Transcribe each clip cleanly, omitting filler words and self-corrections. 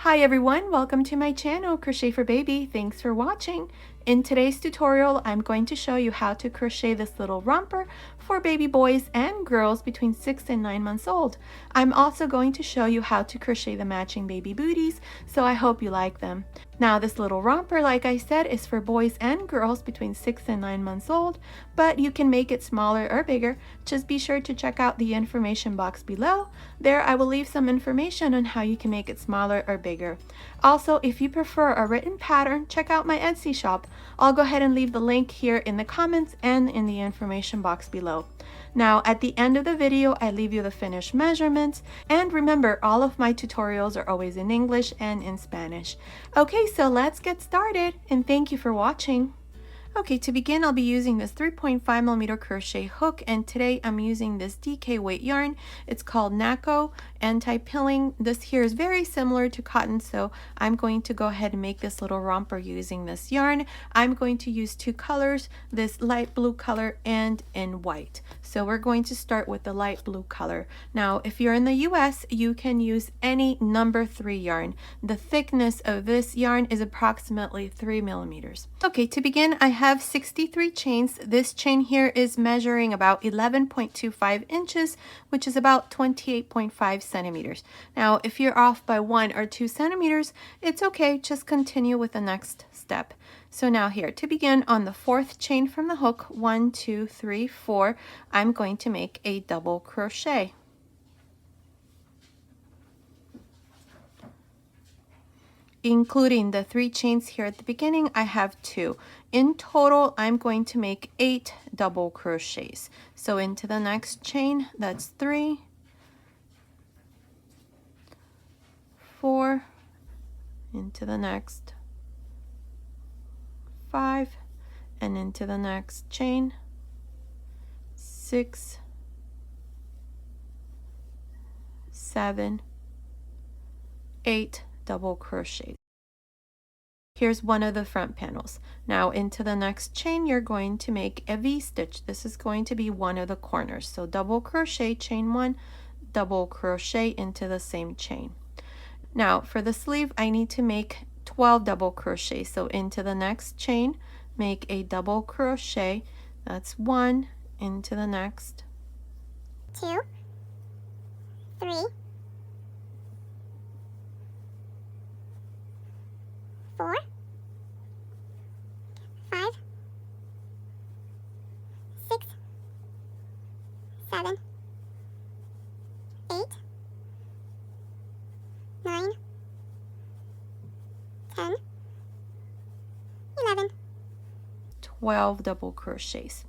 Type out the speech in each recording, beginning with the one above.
Hi everyone, welcome to my channel, Crochet for Baby. Thanks for watching. In today's tutorial, I'm going to show you how to crochet this little romper for baby boys and girls between 6 and 9 months old. I'm also going to show you how to crochet the matching baby booties, so I hope you like them. Now this little romper, like I said, is for boys and girls between 6 and 9 months old, but you can make it smaller or bigger. Just be sure to check out the information box below. There I will leave some information on how you can make it smaller or bigger. Also, if you prefer a written pattern, check out my Etsy shop. I'll go ahead and leave the link here in the comments and in the information box below. Now, at the end of the video, I leave you the finished measurements. And remember, all of my tutorials are always in English and in Spanish. Okay, so let's get started, and thank you for watching. Okay, to begin, I'll be using this 3.5mm crochet hook, and today I'm using this DK weight yarn. It's called NACO anti-pilling. This here is very similar to cotton, so I'm going to go ahead and make this little romper using this yarn. I'm going to use two colors, this light blue color and in white. So we're going to start with the light blue color. Now, if you're in the US, you can use any number 3 yarn. The thickness of this yarn is approximately 3mm. Okay, to begin, I have 63 chains. This chain here is measuring about 11.25 inches, which is about 28.5 centimeters. Now, if you're off by 1 or 2 centimeters, it's okay. Just continue with the next step. So now here, to begin, on the 4th chain from the hook, 1, 2, 3, 4, I'm going to make a double crochet. Including the 3 chains here at the beginning, I have 2. In total, I'm going to make 8 double crochets. So into the next chain, that's 3, 4, into the next 5, and into the next chain 6, 7, 8 double crochets. Here's one of the front panels. Now into the next chain, you're going to make a V-stitch. This is going to be one of the corners. So double crochet, chain 1, double crochet into the same chain. Now for the sleeve, I need to make 12 double crochets. So into the next chain, make a double crochet. That's 1, into the next 2, 3, 4, 5, 6, 7, 8, 9, 10, 11. 12 double crochets.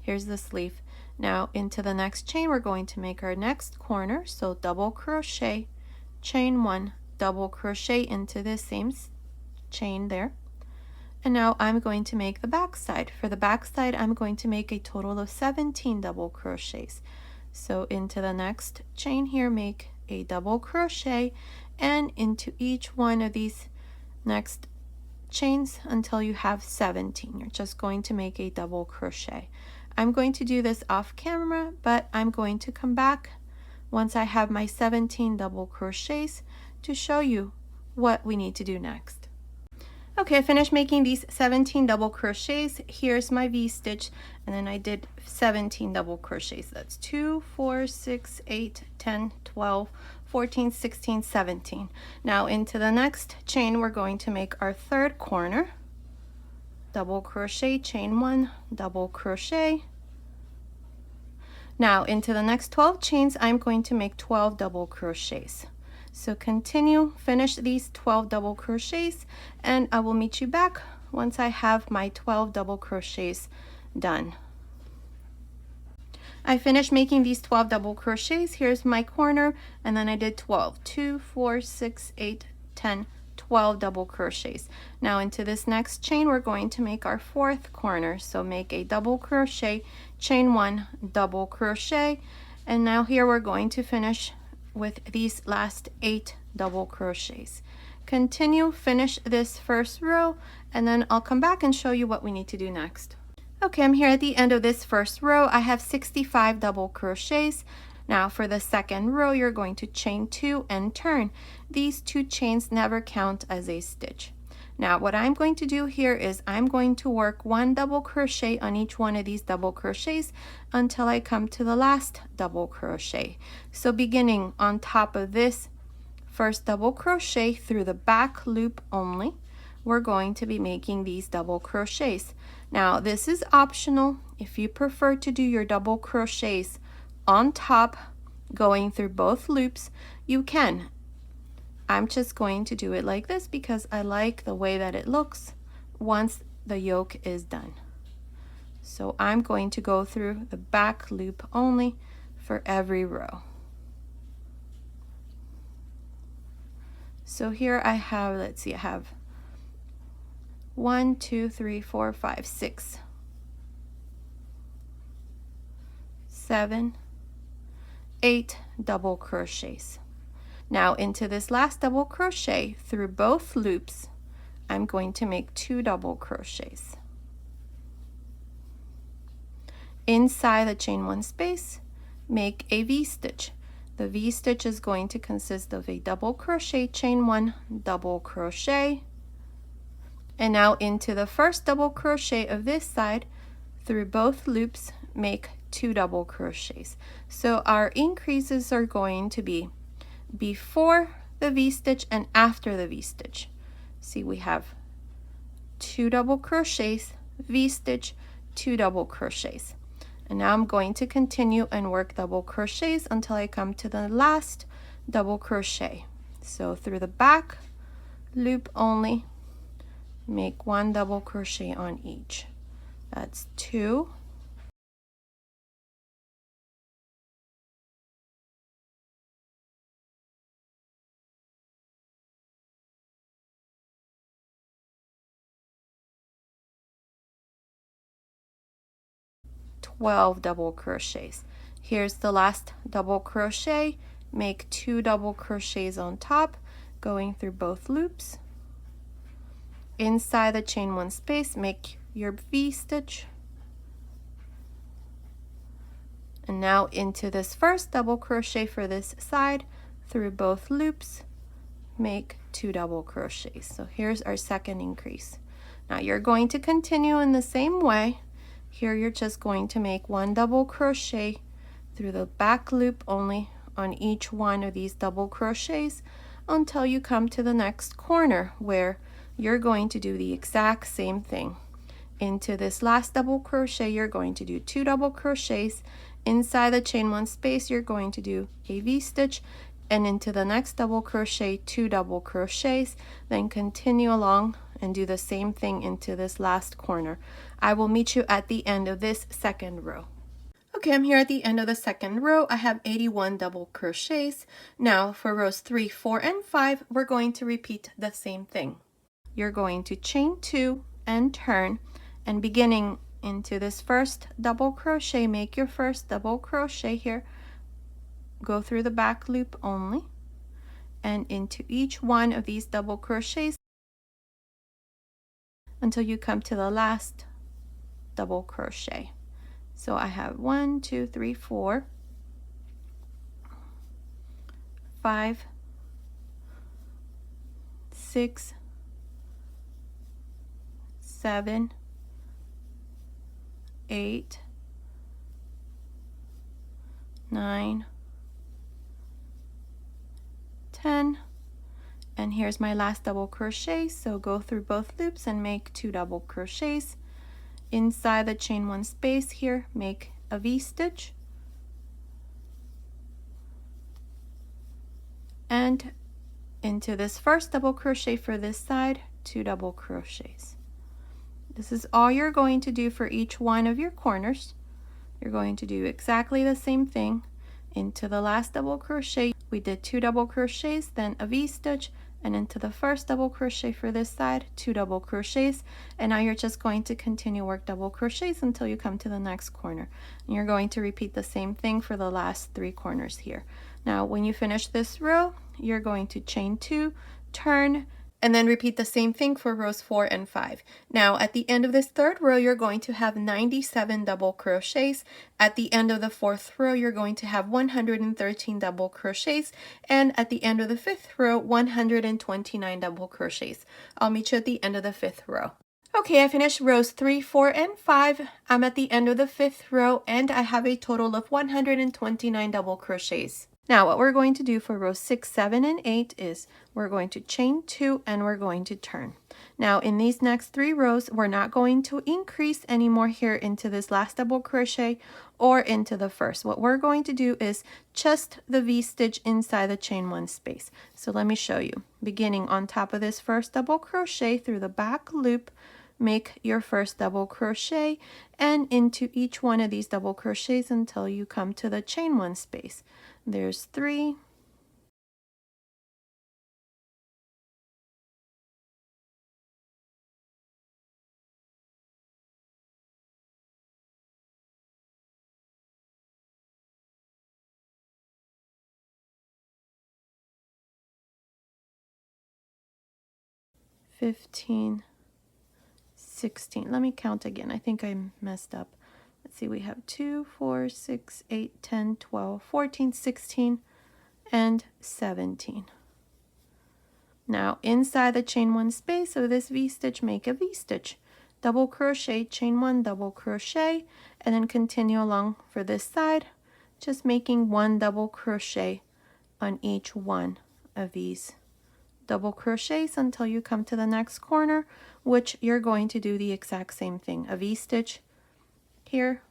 Here's the sleeve. Now into the next chain, we're going to make our next corner. So double crochet, chain 1, double crochet into the same chain there. And now I'm going to make the back side. For the back side, I'm going to make a total of 17 double crochets. So into the next chain here, make a double crochet, and into each one of these next chains until you have 17. You're just going to make a double crochet. I'm going to do this off camera, but I'm going to come back once I have my 17 double crochets to show you what we need to do next. Okay, I finished making these 17 double crochets. Here's my V-stitch, and then I did 17 double crochets. That's 2, 4, 6, 8, 10, 12, 14, 16, 17. Now into the next chain, we're going to make our 3rd corner. Double crochet, chain 1, double crochet. Now into the next 12 chains, I'm going to make 12 double crochets. So continue, finish these 12 double crochets, and I will meet you back once I have my 12 double crochets done. I finished making these 12 double crochets. Here's my corner, and then I did 12. 2, 4, 6, 8, 10, 12 double crochets. Now into this next chain, we're going to make our 4th corner. So make a double crochet, chain 1, double crochet, and now here we're going to finish with these last 8 double crochets. Continue, finish this first row, and then I'll come back and show you what we need to do next. Okay, I'm here at the end of this first row. I have 65 double crochets. Now for the second row, you're going to chain 2 and turn. These 2 chains never count as a stitch. Now what I'm going to do here is I'm going to work 1 double crochet on each one of these double crochets until I come to the last double crochet. So beginning on top of this first double crochet through the back loop only, we're going to be making these double crochets. Now this is optional. If you prefer to do your double crochets on top going through both loops, you can. I'm just going to do it like this because I like the way that it looks once the yoke is done. So I'm going to go through the back loop only for every row. So here I have, let's see, I have 1, 2, 3, 4, 5, 6, 7, 8 double crochets. Now into this last double crochet through both loops, I'm going to make 2 double crochets. Inside the chain 1 space, make a V-stitch. The V-stitch is going to consist of a double crochet, chain 1, double crochet, and now into the first double crochet of this side, through both loops, make 2 double crochets. So our increases are going to be before the V-stitch and after the V-stitch. See, we have 2 double crochets, V-stitch, 2 double crochets. And now I'm going to continue and work double crochets until I come to the last double crochet. So through the back loop only, make 1 double crochet on each. That's 2. Double crochets. Here's the last double crochet. Make 2 double crochets on top, going through both loops. Inside the chain 1 space, make your V-stitch. And now into this first double crochet for this side, through both loops, make 2 double crochets. So here's our second increase. Now you're going to continue in the same way. Here you're just going to make 1 double crochet through the back loop only on each one of these double crochets until you come to the next corner where you're going to do the exact same thing. Into this last double crochet, you're going to do 2 double crochets. Inside the chain 1 space, you're going to do a V-stitch, and into the next double crochet, 2 double crochets. Then continue along and do the same thing into this last corner. I will meet you at the end of this second row. Okay, I'm here at the end of the second row. I have 81 double crochets. Now for rows 3, 4, and 5, we're going to repeat the same thing. You're going to chain 2 and turn, and beginning into this first double crochet, make your first double crochet here. Go through the back loop only, and into each one of these double crochets until you come to the last double crochet. So I have 1, 2, 3, 4, 5, 6, 7, 8, 9, 10, and here's my last double crochet. So go through both loops and make 2 double crochets. Inside the chain 1 space here, make a V-stitch, and into this first double crochet for this side, 2 double crochets. This is all you're going to do for each one of your corners. You're going to do exactly the same thing. Into the last double crochet, we did 2 double crochets, then a V-stitch, and into the first double crochet for this side, 2 double crochets, and now you're just going to continue work double crochets until you come to the next corner. And you're going to repeat the same thing for the last 3 corners here. Now when you finish this row, you're going to chain 2, turn, And then repeat the same thing for rows 4 and 5. Now at the end of this third row, you're going to have 97 double crochets. At the end of the fourth row, you're going to have 113 double crochets. And at the end of the fifth row, 129 double crochets. I'll meet you at the end of the fifth row. Okay, I finished rows 3, 4, and 5. I'm at the end of the fifth row and I have a total of 129 double crochets. Now what we're going to do for rows 6, 7, and 8 is we're going to chain 2 and we're going to turn. Now in these next 3 rows, we're not going to increase anymore here into this last double crochet or into the first. What we're going to do is just the V-stitch inside the chain 1 space. So let me show you. Beginning on top of this first double crochet through the back loop, make your first double crochet and into each one of these double crochets until you come to the chain 1 space. There's 3, 15, 16. Let me count again. I think I messed up. Let's see, we have 2, 4, 6, 8, 10, 12, 14, 16, and 17. Now inside the chain 1 space of this V-stitch, make a V-stitch. Double crochet, chain 1, double crochet, and then continue along for this side, just making 1 double crochet on each one of these double crochets until you come to the next corner, which you're going to do the exact same thing. A V-stitch here,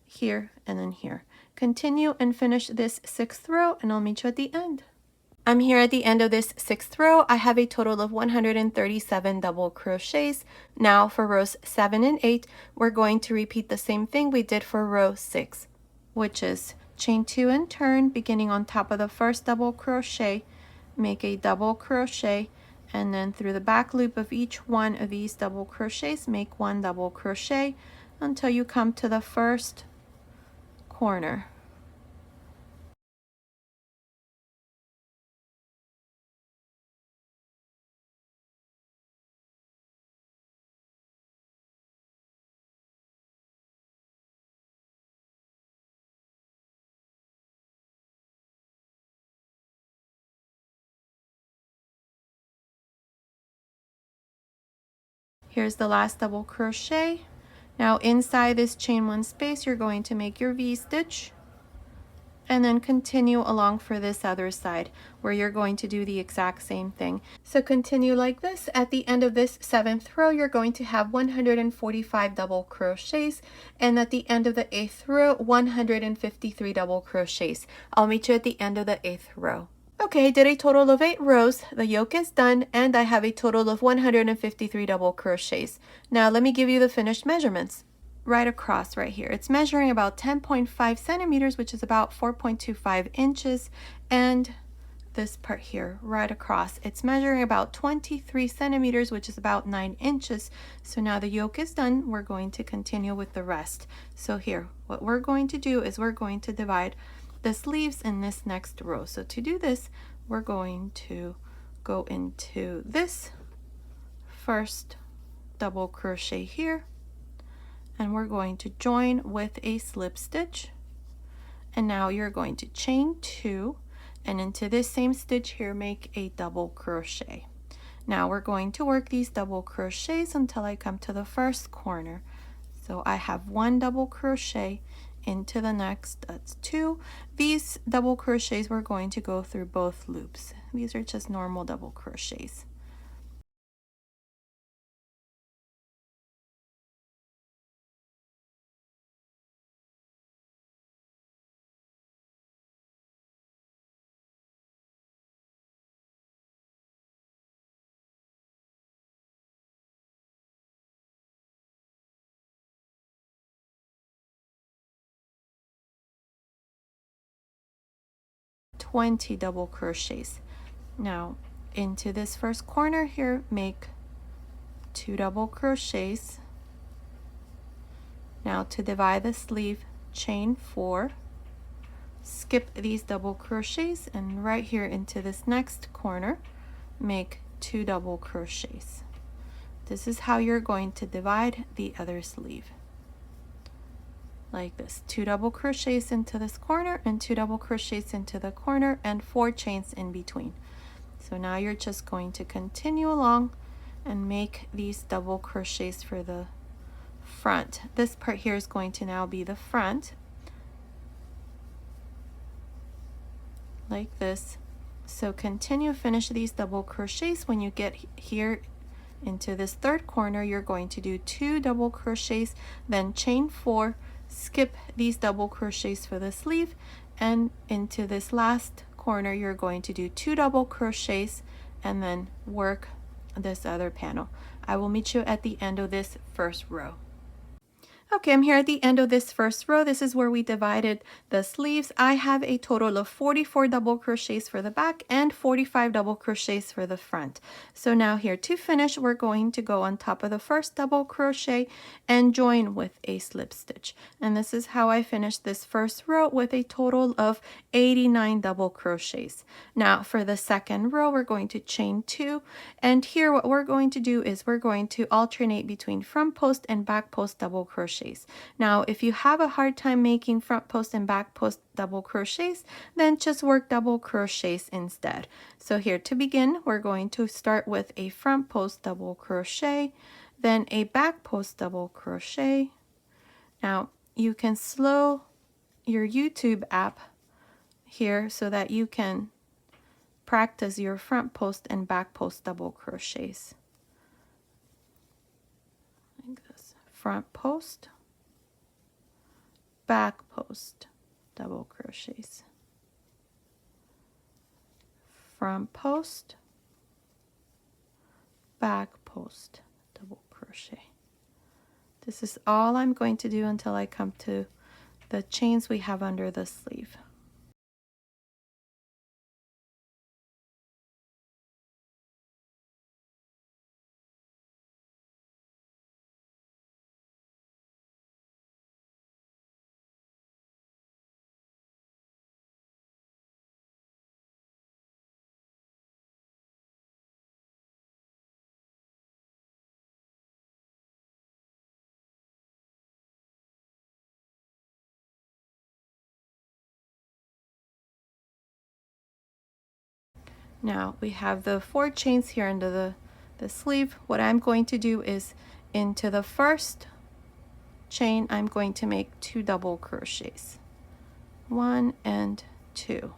here, and then here. Continue and finish this 6th row and I'll meet you at the end. I'm here at the end of this 6th row. I have a total of 137 double crochets. Now for rows 7 and 8, we're going to repeat the same thing we did for row 6, which is chain 2 and turn, beginning on top of the first double crochet, make a double crochet, and then through the back loop of each one of these double crochets, make 1 double crochet until you come to the first corner. Here's the last double crochet. Now inside this chain 1 space, you're going to make your V-stitch and then continue along for this other side where you're going to do the exact same thing. So continue like this. At the end of this 7th row, you're going to have 145 double crochets, and at the end of the 8th row, 153 double crochets. I'll meet you at the end of the 8th row. Okay, I did a total of 8 rows. The yoke is done and I have a total of 153 double crochets. Now let me give you the finished measurements. Right across right here, it's measuring about 10.5 centimeters, which is about 4.25 inches, and this part here right across, it's measuring about 23 centimeters, which is about 9 inches. So now the yoke is done, we're going to continue with the rest. So here, what we're going to do is we're going to divide the sleeves in this next row. So to do this, we're going to go into this first double crochet here, and we're going to join with a slip stitch, and now you're going to chain 2 and into this same stitch here make a double crochet. Now we're going to work these double crochets until I come to the first corner. So I have 1 double crochet into the next, that's 2. These double crochets we're going to go through both loops. These are just normal double crochets. $20 double crochets. Now into this first corner here, make 2 double crochets. Now to divide the sleeve, chain 4, skip these double crochets, and right here into this next corner make 2 double crochets. This is how you're going to divide the other sleeve. Like this, 2 double crochets into this corner and 2 double crochets into the corner and 4 chains in between. So now you're just going to continue along and make these double crochets for the front. This part here is going to now be the front, like this. So continue, finish these double crochets. When you get here into this third corner, you're going to do 2 double crochets, then chain 4, skip these double crochets for the sleeve, and into this last corner you're going to do 2 double crochets and then work this other panel. I will meet you at the end of this first row. Okay, I'm here at the end of this first row. This is where we divided the sleeves. I have a total of 44 double crochets for the back and 45 double crochets for the front. So now here to finish, we're going to go on top of the first double crochet and join with a slip stitch. And this is how I finished this first row with a total of 89 double crochets. Now for the second row, we're going to chain 2. And here what we're going to do is we're going to alternate between front post and back post double crochets. Now, if you have a hard time making front post and back post double crochets, then just work double crochets instead. So here to begin, we're going to start with a front post double crochet, then a back post double crochet. Now, you can slow your YouTube app here so that you can practice your front post and back post double crochets. Like this. Front post, back post double crochets, front post, back post double crochet. This is all I'm going to do until I come to the chains we have under the sleeve. Now we have the 4 chains here under the sleeve. What I'm going to do is into the first chain, I'm going to make 2 double crochets. 1 and 2.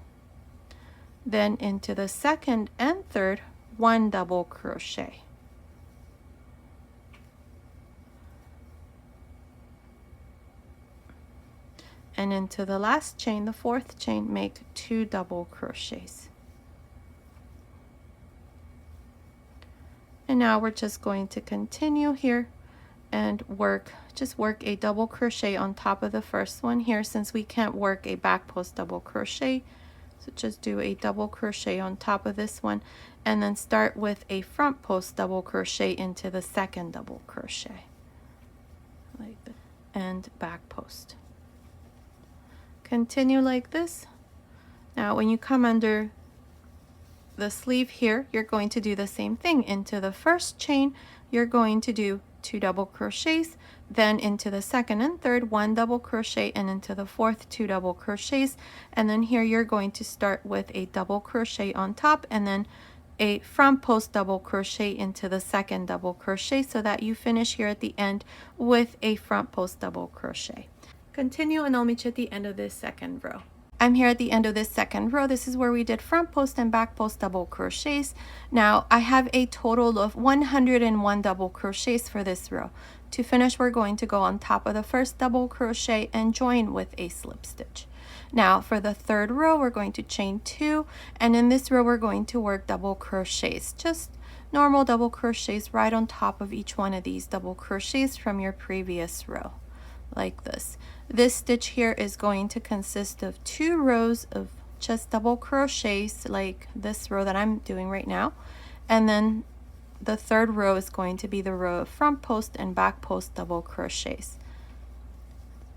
Then into the second and third, 1 double crochet. And into the last chain, the 4th chain, make 2 double crochets. And now we're just going to continue here and just work a double crochet on top of the first one here, since we can't work a back post double crochet. So just do a double crochet on top of this one and then start with a front post double crochet into the second double crochet, like that, and back post. Continue like this. Now when you come under the sleeve here, you're going to do the same thing. Into the first chain, you're going to do 2 double crochets, then into the second and third, 1 double crochet, and into the 4th, 2 double crochets. And then here you're going to start with a double crochet on top and then a front post double crochet into the second double crochet, so that you finish here at the end with a front post double crochet. Continue and I'll meet you at the end of this second row. I'm here at the end of this second row. This is where we did front post and back post double crochets. Now I have a total of 101 double crochets for this row. To finish, we're going to go on top of the first double crochet and join with a slip stitch. Now for the third row, we're going to chain 2, and in this row we're going to work double crochets, just normal double crochets right on top of each one of these double crochets from your previous row, like this. This stitch here is going to consist of 2 rows of just double crochets, like this row that I'm doing right now, and then the third row is going to be the row of front post and back post double crochets.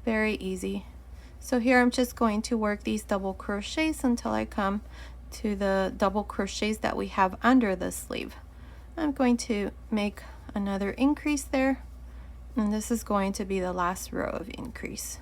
Very easy. So here I'm just going to work these double crochets until I come to the double crochets that we have under the sleeve. I'm going to make another increase there, and this is going to be the last row of increase.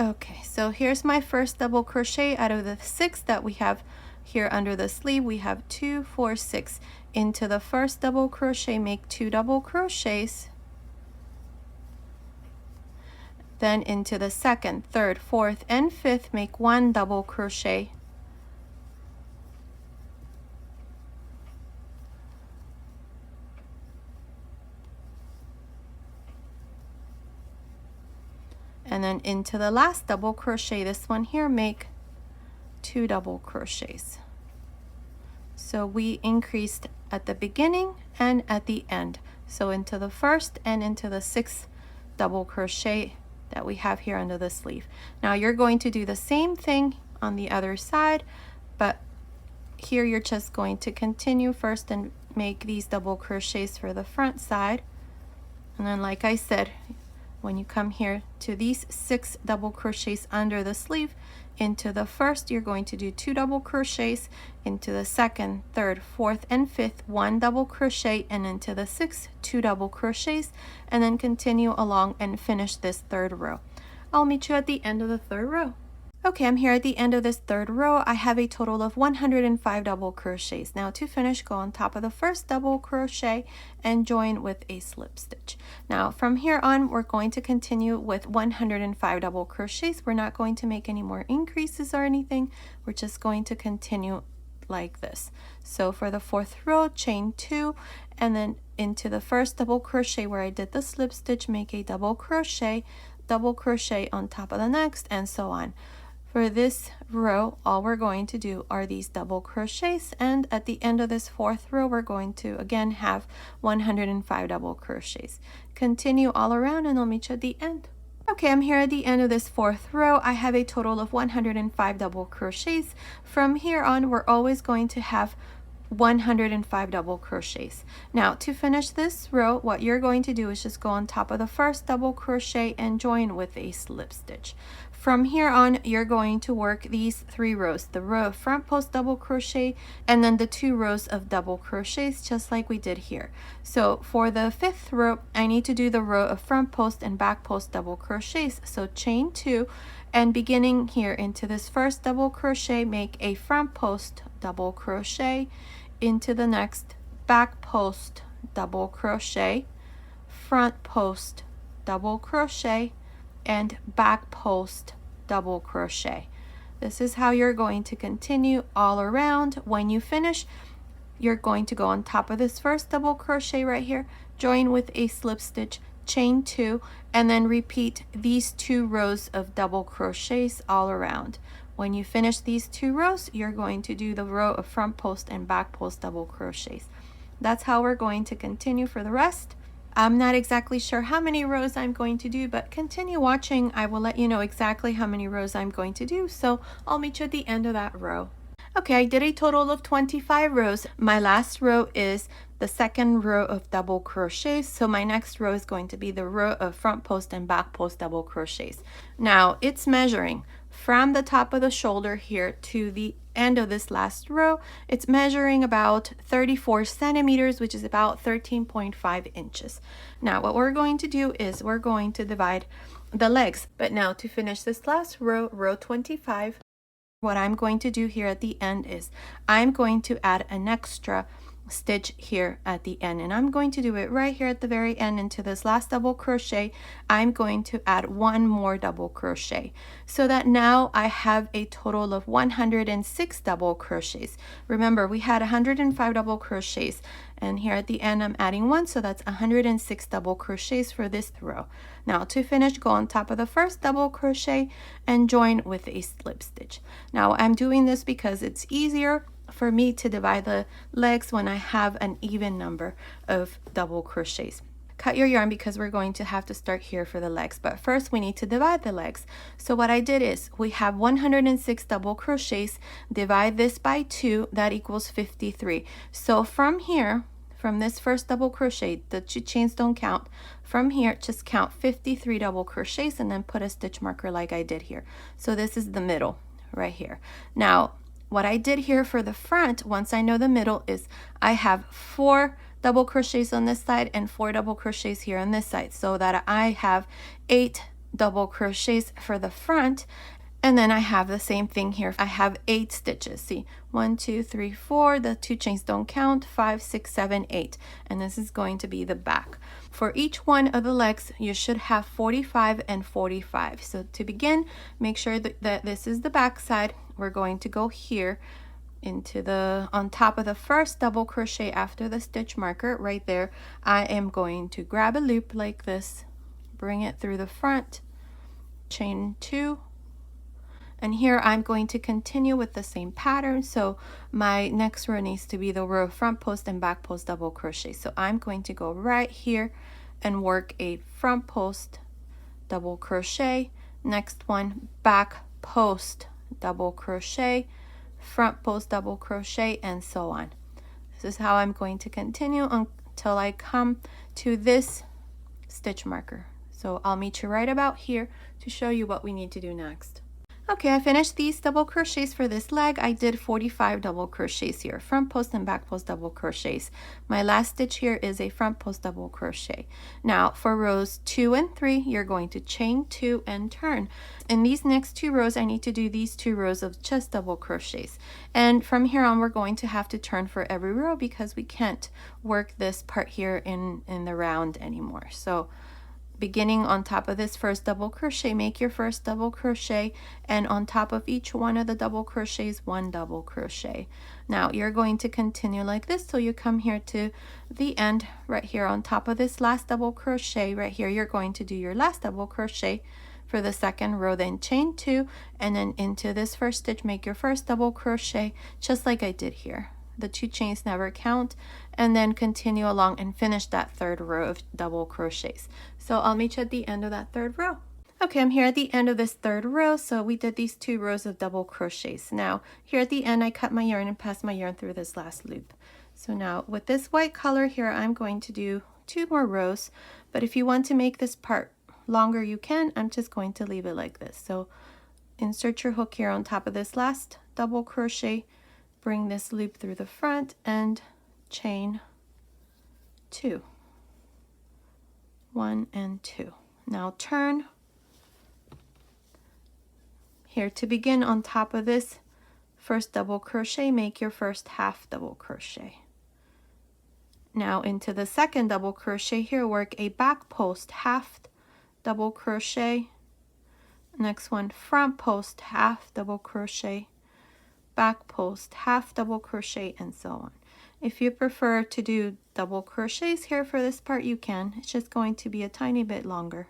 Okay, so here's my first double crochet out of the 6 that we have here under the sleeve. We have 2, 4, 6. Into the first double crochet, make 2 double crochets. Then into the second, third, fourth, and fifth, make 1 double crochet. And then into the last double crochet, this one here, make 2 double crochets. So we increased at the beginning and at the end. So into the first and into the 6th double crochet that we have here under the sleeve. Now you're going to do the same thing on the other side, but here you're just going to continue first and make these double crochets for the front side. And then, like I said, when you come here to these 6 double crochets under the sleeve, into the first you're going to do 2 double crochets, into the second, third, fourth, and fifth 1 double crochet, and into the 6th 2 double crochets, and then continue along and finish this 3rd row. I'll meet you at the end of the 3rd row. Okay, I'm here at the end of this 3rd row. I have a total of 105 double crochets. Now to finish, go on top of the first double crochet and join with a slip stitch. Now from here on, we're going to continue with 105 double crochets. We're not going to make any more increases or anything. We're just going to continue like this. So for the 4th row, chain 2, and then into the first double crochet where I did the slip stitch, make a double crochet on top of the next, and so on. For this row, all we're going to do are these double crochets, and at the end of this 4th row, we're going to again have 105 double crochets. Continue all around and I'll meet you at the end. Okay, I'm here at the end of this 4th row. I have a total of 105 double crochets. From here on, we're always going to have 105 double crochets. Now to finish this row, what you're going to do is just go on top of the first double crochet and join with a slip stitch. From here on, you're going to work these 3 rows, the row of front post double crochet and then the 2 rows of double crochets, just like we did here. So for the 5th row, I need to do the row of front post and back post double crochets. So chain 2, and beginning here into this first double crochet, make a front post double crochet, into the next back post double crochet, front post double crochet, and back post double crochet. This is how you're going to continue all around. When you finish, you're going to go on top of this first double crochet right here, join with a slip stitch, chain 2, and then repeat these 2 rows of double crochets all around. When you finish these 2 rows, you're going to do the row of front post and back post double crochets. That's how we're going to continue for the rest. I'm not exactly sure how many rows I'm going to do, but continue watching. I will let you know exactly how many rows I'm going to do, so I'll meet you at the end of that row. Okay, I did a total of 25 rows. My last row is the 2nd row of double crochets, so my next row is going to be the row of front post and back post double crochets. Now it's measuring from the top of the shoulder here to the end of this last row. It's measuring about 34 centimeters, which is about 13.5 inches. Now what we're going to do is we're going to divide the legs. But now to finish this last row, row 25, what I'm going to do here at the end is I'm going to add an extra stitch here at the end, and I'm going to do it right here at the very end. Into this last double crochet, I'm going to add 1 more double crochet, so that now I have a total of 106 double crochets. Remember, we had 105 double crochets, and here at the end I'm adding 1, so that's 106 double crochets for this row. Now to finish, go on top of the first double crochet and join with a slip stitch. Now I'm doing this because it's easier for me to divide the legs when I have an even number of double crochets. Cut your yarn because we're going to have to start here for the legs, but first we need to divide the legs. So what I did is we have 106 double crochets, divide this by 2, that equals 53. So from here, from this first double crochet, the 2 chains don't count. from here, just count 53 double crochets and then put a stitch marker like I did here. So this is the middle right here. Now, what I did here for the front, once I know the middle, is I have 4 double crochets on this side and 4 double crochets here on this side, so that I have 8 double crochets for the front. And then I have the same thing here. I have 8 stitches. See, 1, 2, 3, 4. The 2 chains don't count. 5, 6, 7, 8. And this is going to be the back. For each one of the legs, you should have 45 and 45. So to begin, make sure that this is the back side. We're going to go here into the, on top of the first double crochet after the stitch marker right there. I am going to grab a loop like this, bring it through the front, chain 2. And here I'm going to continue with the same pattern. So my next row needs to be the row of front post and back post double crochet. So I'm going to go right here and work a front post double crochet. Next one, back post double crochet, front post double crochet, and so on. This is how I'm going to continue until I come to this stitch marker. So I'll meet you right about here to show you what we need to do next. Okay, I finished these double crochets for this leg. I did 45 double crochets here, front post and back post double crochets. My last stitch here is a front post double crochet. Now for rows 2 and 3, you're going to chain 2 and turn. In these next 2 rows, I need to do these 2 rows of just double crochets. And from here on, we're going to have to turn for every row because we can't work this part here in the round anymore. So beginning on top of this first double crochet, make your first double crochet, and on top of each one of the double crochets, 1 double crochet. Now you're going to continue like this till you come here to the end right here. On top of this last double crochet right here, you're going to do your last double crochet for the second row, then chain 2, and then into this first stitch, make your first double crochet just like I did here. The 2 chains never count, and then continue along and finish that 3rd row of double crochets. So I'll meet you at the end of that 3rd row. Okay, I'm here at the end of this 3rd row. So we did these 2 rows of double crochets. Now here at the end, I cut my yarn and passed my yarn through this last loop. So now with this white color here, I'm going to do 2 more rows, but if you want to make this part longer, you can. I'm just going to leave it like this. So insert your hook here on top of this last double crochet, bring this loop through the front and chain 2, 1 and 2. Now turn here to begin. On top of this first double crochet, make your first half double crochet. Now into the second double crochet here, work a back post half double crochet, next one front post half double crochet, back post half double crochet, and so on. If you prefer to do double crochets here for this part, you can. It's just going to be a tiny bit longer,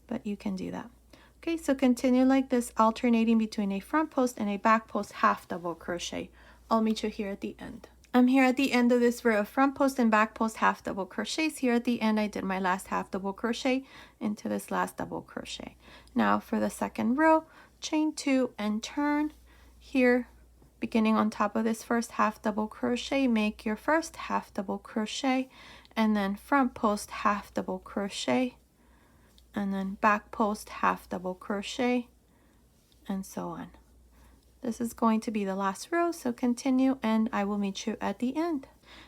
but you can do that. Okay, so continue like this, alternating between a front post and a back post half double crochet. I'll meet you here at the end. I'm here at the end of this row of front post and back post half double crochets. Here at the end, I did my last half double crochet into this last double crochet. Now for the second row, chain 2 and turn. Here, beginning on top of this first half double crochet, make your first half double crochet, and then front post half double crochet, and then back post half double crochet, and so on. This is going to be the last row, so continue and I will meet you at the end.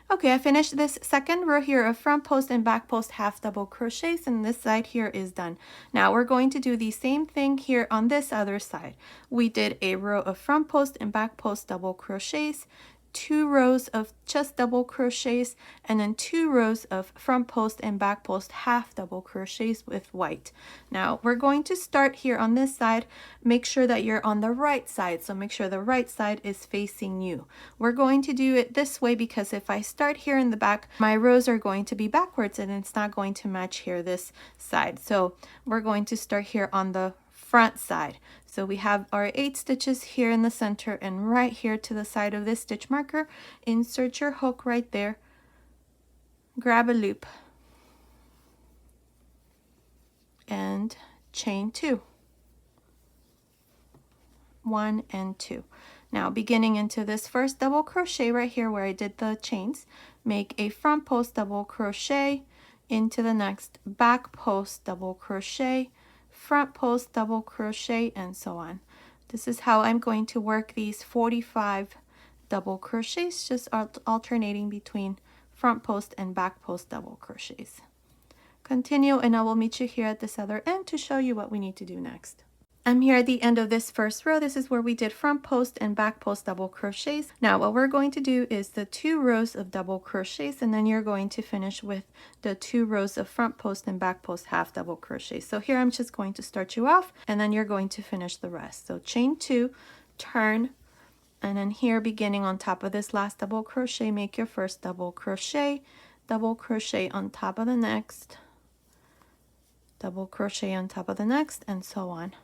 Okay, I finished this second row here of front post and back post half double crochets, and this side here is done. Now we're going to do the same thing here on this other side. We did a row of front post and back post double crochets, 2 rows of just double crochets, and then 2 rows of front post and back post half double crochets with white. Now we're going to start here on this side. Make sure that you're on the right side, so make sure the right side is facing you. We're going to do it this way because if I start here in the back, my rows are going to be backwards and it's not going to match here this side. So we're going to start here on the front side. So we have our 8 stitches here in the center, and right here to the side of this stitch marker, insert your hook right there, grab a loop, and chain 2, 1 and 2. Now beginning into this first double crochet right here where I did the chains, make a front post double crochet into the next back post double crochet, front post double crochet, and so on. This is how I'm going to work these 45 double crochets, just alternating between front post and back post double crochets. Continue, and I will meet you here at this other end to show you what we need to do next. I'm here at the end of this first row. This is where we did front post and back post double crochets. Now what we're going to do is the 2 rows of double crochets, and then you're going to finish with the 2 rows of front post and back post half double crochets. So here I'm just going to start you off, and then you're going to finish the rest. So chain 2, turn, and then here beginning on top of this last double crochet, make your first double crochet on top of the next, double crochet on top of the next, and so on.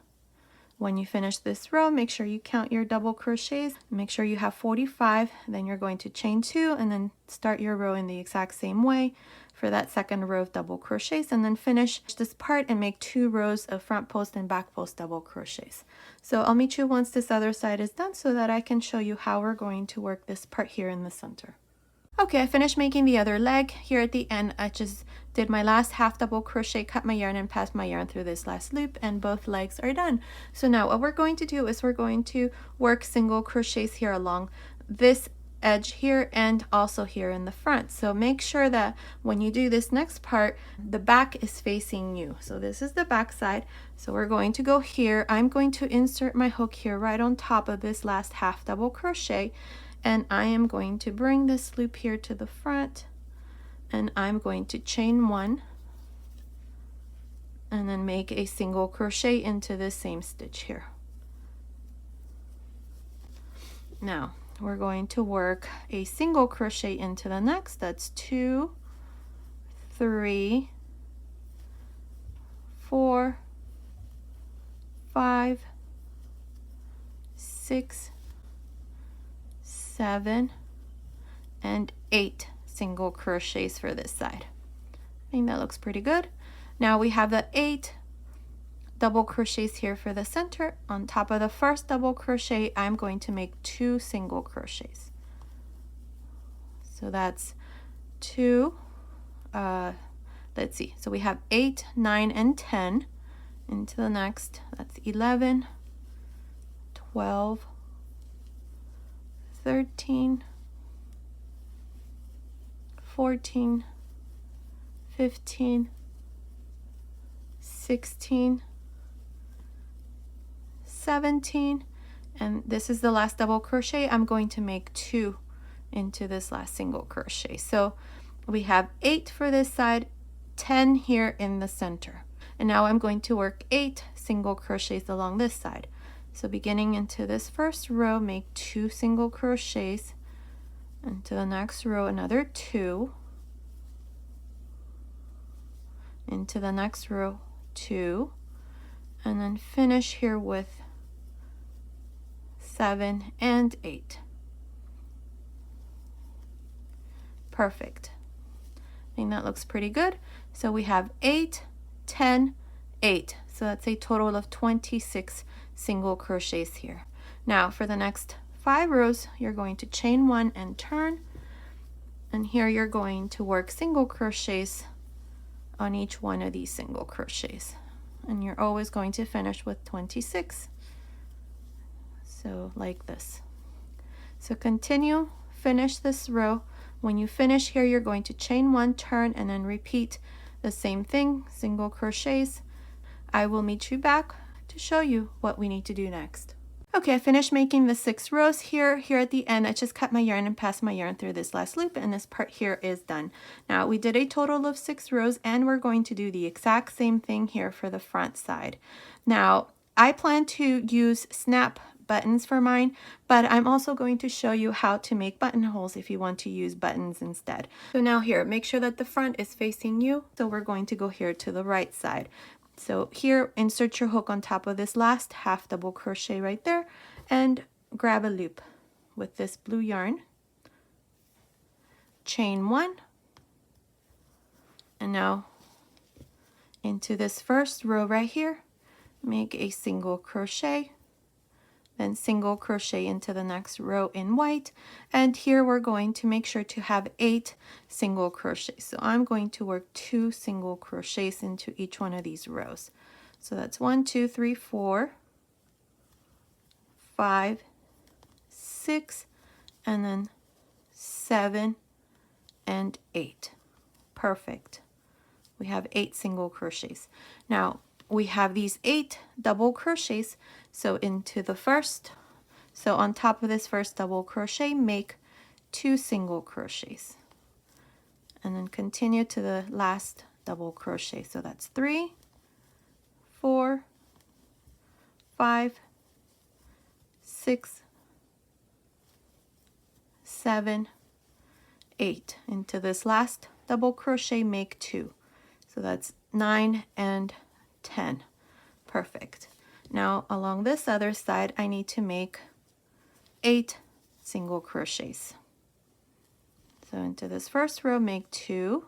When you finish this row, make sure you count your double crochets. Make sure you have 45. Then you're going to chain 2 and then start your row in the exact same way for that second row of double crochets, and then finish this part and make 2 rows of front post and back post double crochets. So I'll meet you once this other side is done so that I can show you how we're going to work this part here in the center. Okay, I finished making the other leg. Here at the end, I just did my last half double crochet, cut my yarn, and passed my yarn through this last loop, and both legs are done. So now what we're going to do is we're going to work single crochets here along this edge here and also here in the front. So make sure that when you do this next part, the back is facing you. So this is the back side. So we're going to go here. I'm going to insert my hook here right on top of this last half double crochet. And I am going to bring this loop here to the front, and I'm going to chain 1 and then make a single crochet into the same stitch here. Now we're going to work a single crochet into the next. That's 2, 3, 4, 5, 6, 7, and 8 single crochets for this side. I think that looks pretty good. Now we have the 8 double crochets here for the center. On top of the first double crochet, I'm going to make 2 single crochets. So that's 2, let's see, so we have 8, 9, and 10 into the next. That's 11, 12, 13, 14, 15, 16, 17, and this is the last double crochet. I'm going to make 2 into this last single crochet. So we have 8 for this side, 10 here in the center. And now I'm going to work 8 single crochets along this side. So beginning into this first row, make 2 single crochets, into the next row another 2, into the next row 2, and then finish here with 7 and 8. Perfect. I think that looks pretty good. So we have 8, 10, 8. So that's a total of 26 single crochets here. Now for the next 5 rows, you're going to chain 1 and turn, and here you're going to work single crochets on each one of these single crochets, and you're always going to finish with 26. So like this. So continue, finish this row. When you finish here, you're going to chain 1, turn, and then repeat the same thing, single crochets. I will meet you back to show you what we need to do next. Okay, I finished making the 6 rows here. Here at the end, I just cut my yarn and passed my yarn through this last loop, and this part here is done. Now we did a total of 6 rows, and we're going to do the exact same thing here for the front side. Now I plan to use snap buttons for mine, but I'm also going to show you how to make buttonholes if you want to use buttons instead. So now here, make sure that the front is facing you. So we're going to go here to the right side. So here, insert your hook on top of this last half double crochet right there, and grab a loop with this blue yarn, chain 1, and now into this first row right here, make a single crochet, then single crochet into the next row in white, and here we're going to make sure to have 8 single crochets. So I'm going to work 2 single crochets into each one of these rows. So that's 1, 2, 3, 4, 5, 6, and then 7 and 8. Perfect. We have 8 single crochets. Now we have these 8 double crochets, so into the first, so on top of this first double crochet, make 2 single crochets, and then continue to the last double crochet. So that's 3, 4, 5, 6, 7, 8. Into this last double crochet, make 2. So that's 9 and 10. Perfect. Now along this other side, I need to make 8 single crochets. So into this first row, make 2.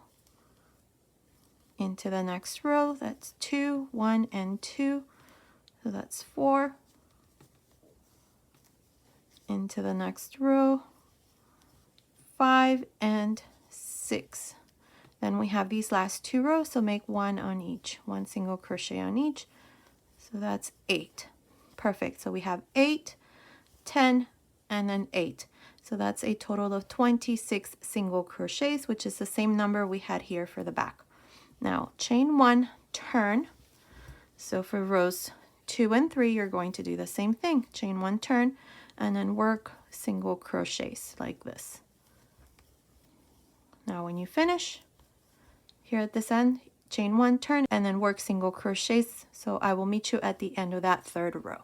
Into the next row, that's 2, 1 and 2. So that's 4. Into the next row, 5 and 6. Then we have these last 2 rows, so make 1 on each, 1 single crochet on each. So that's 8. Perfect. So we have 8, 10, and then 8. So that's a total of 26 single crochets, which is the same number we had here for the back. Now chain 1, turn. So for rows 2 and 3, you're going to do the same thing. Chain 1, turn, and then work single crochets like this. Now when you finish, here at this end, chain 1, turn, and then work single crochets. So I will meet you at the end of that 3rd row.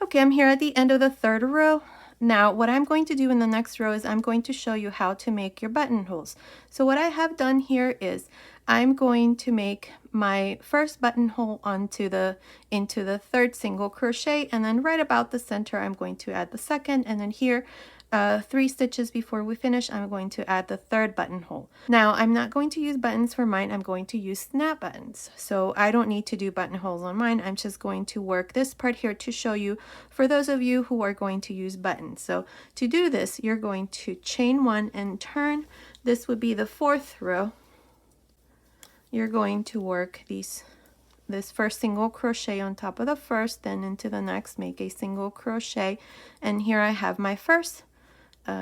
Okay, I'm here at the end of the 3rd row. Now what I'm going to do in the next row is I'm going to show you how to make your buttonholes. So what I have done here is I'm going to make my first buttonhole into the 3rd single crochet, and then right about the center I'm going to add the 2nd, and then here 3 stitches before we finish, I'm going to add the 3rd buttonhole. Now I'm not going to use buttons for mine, I'm going to use snap buttons. So I don't need to do buttonholes on mine, I'm just going to work this part here to show you for those of you who are going to use buttons. So to do this, you're going to chain 1 and turn. This would be the 4th row. You're going to work this first single crochet on top of the first, then into the next, make a single crochet, and here I have my first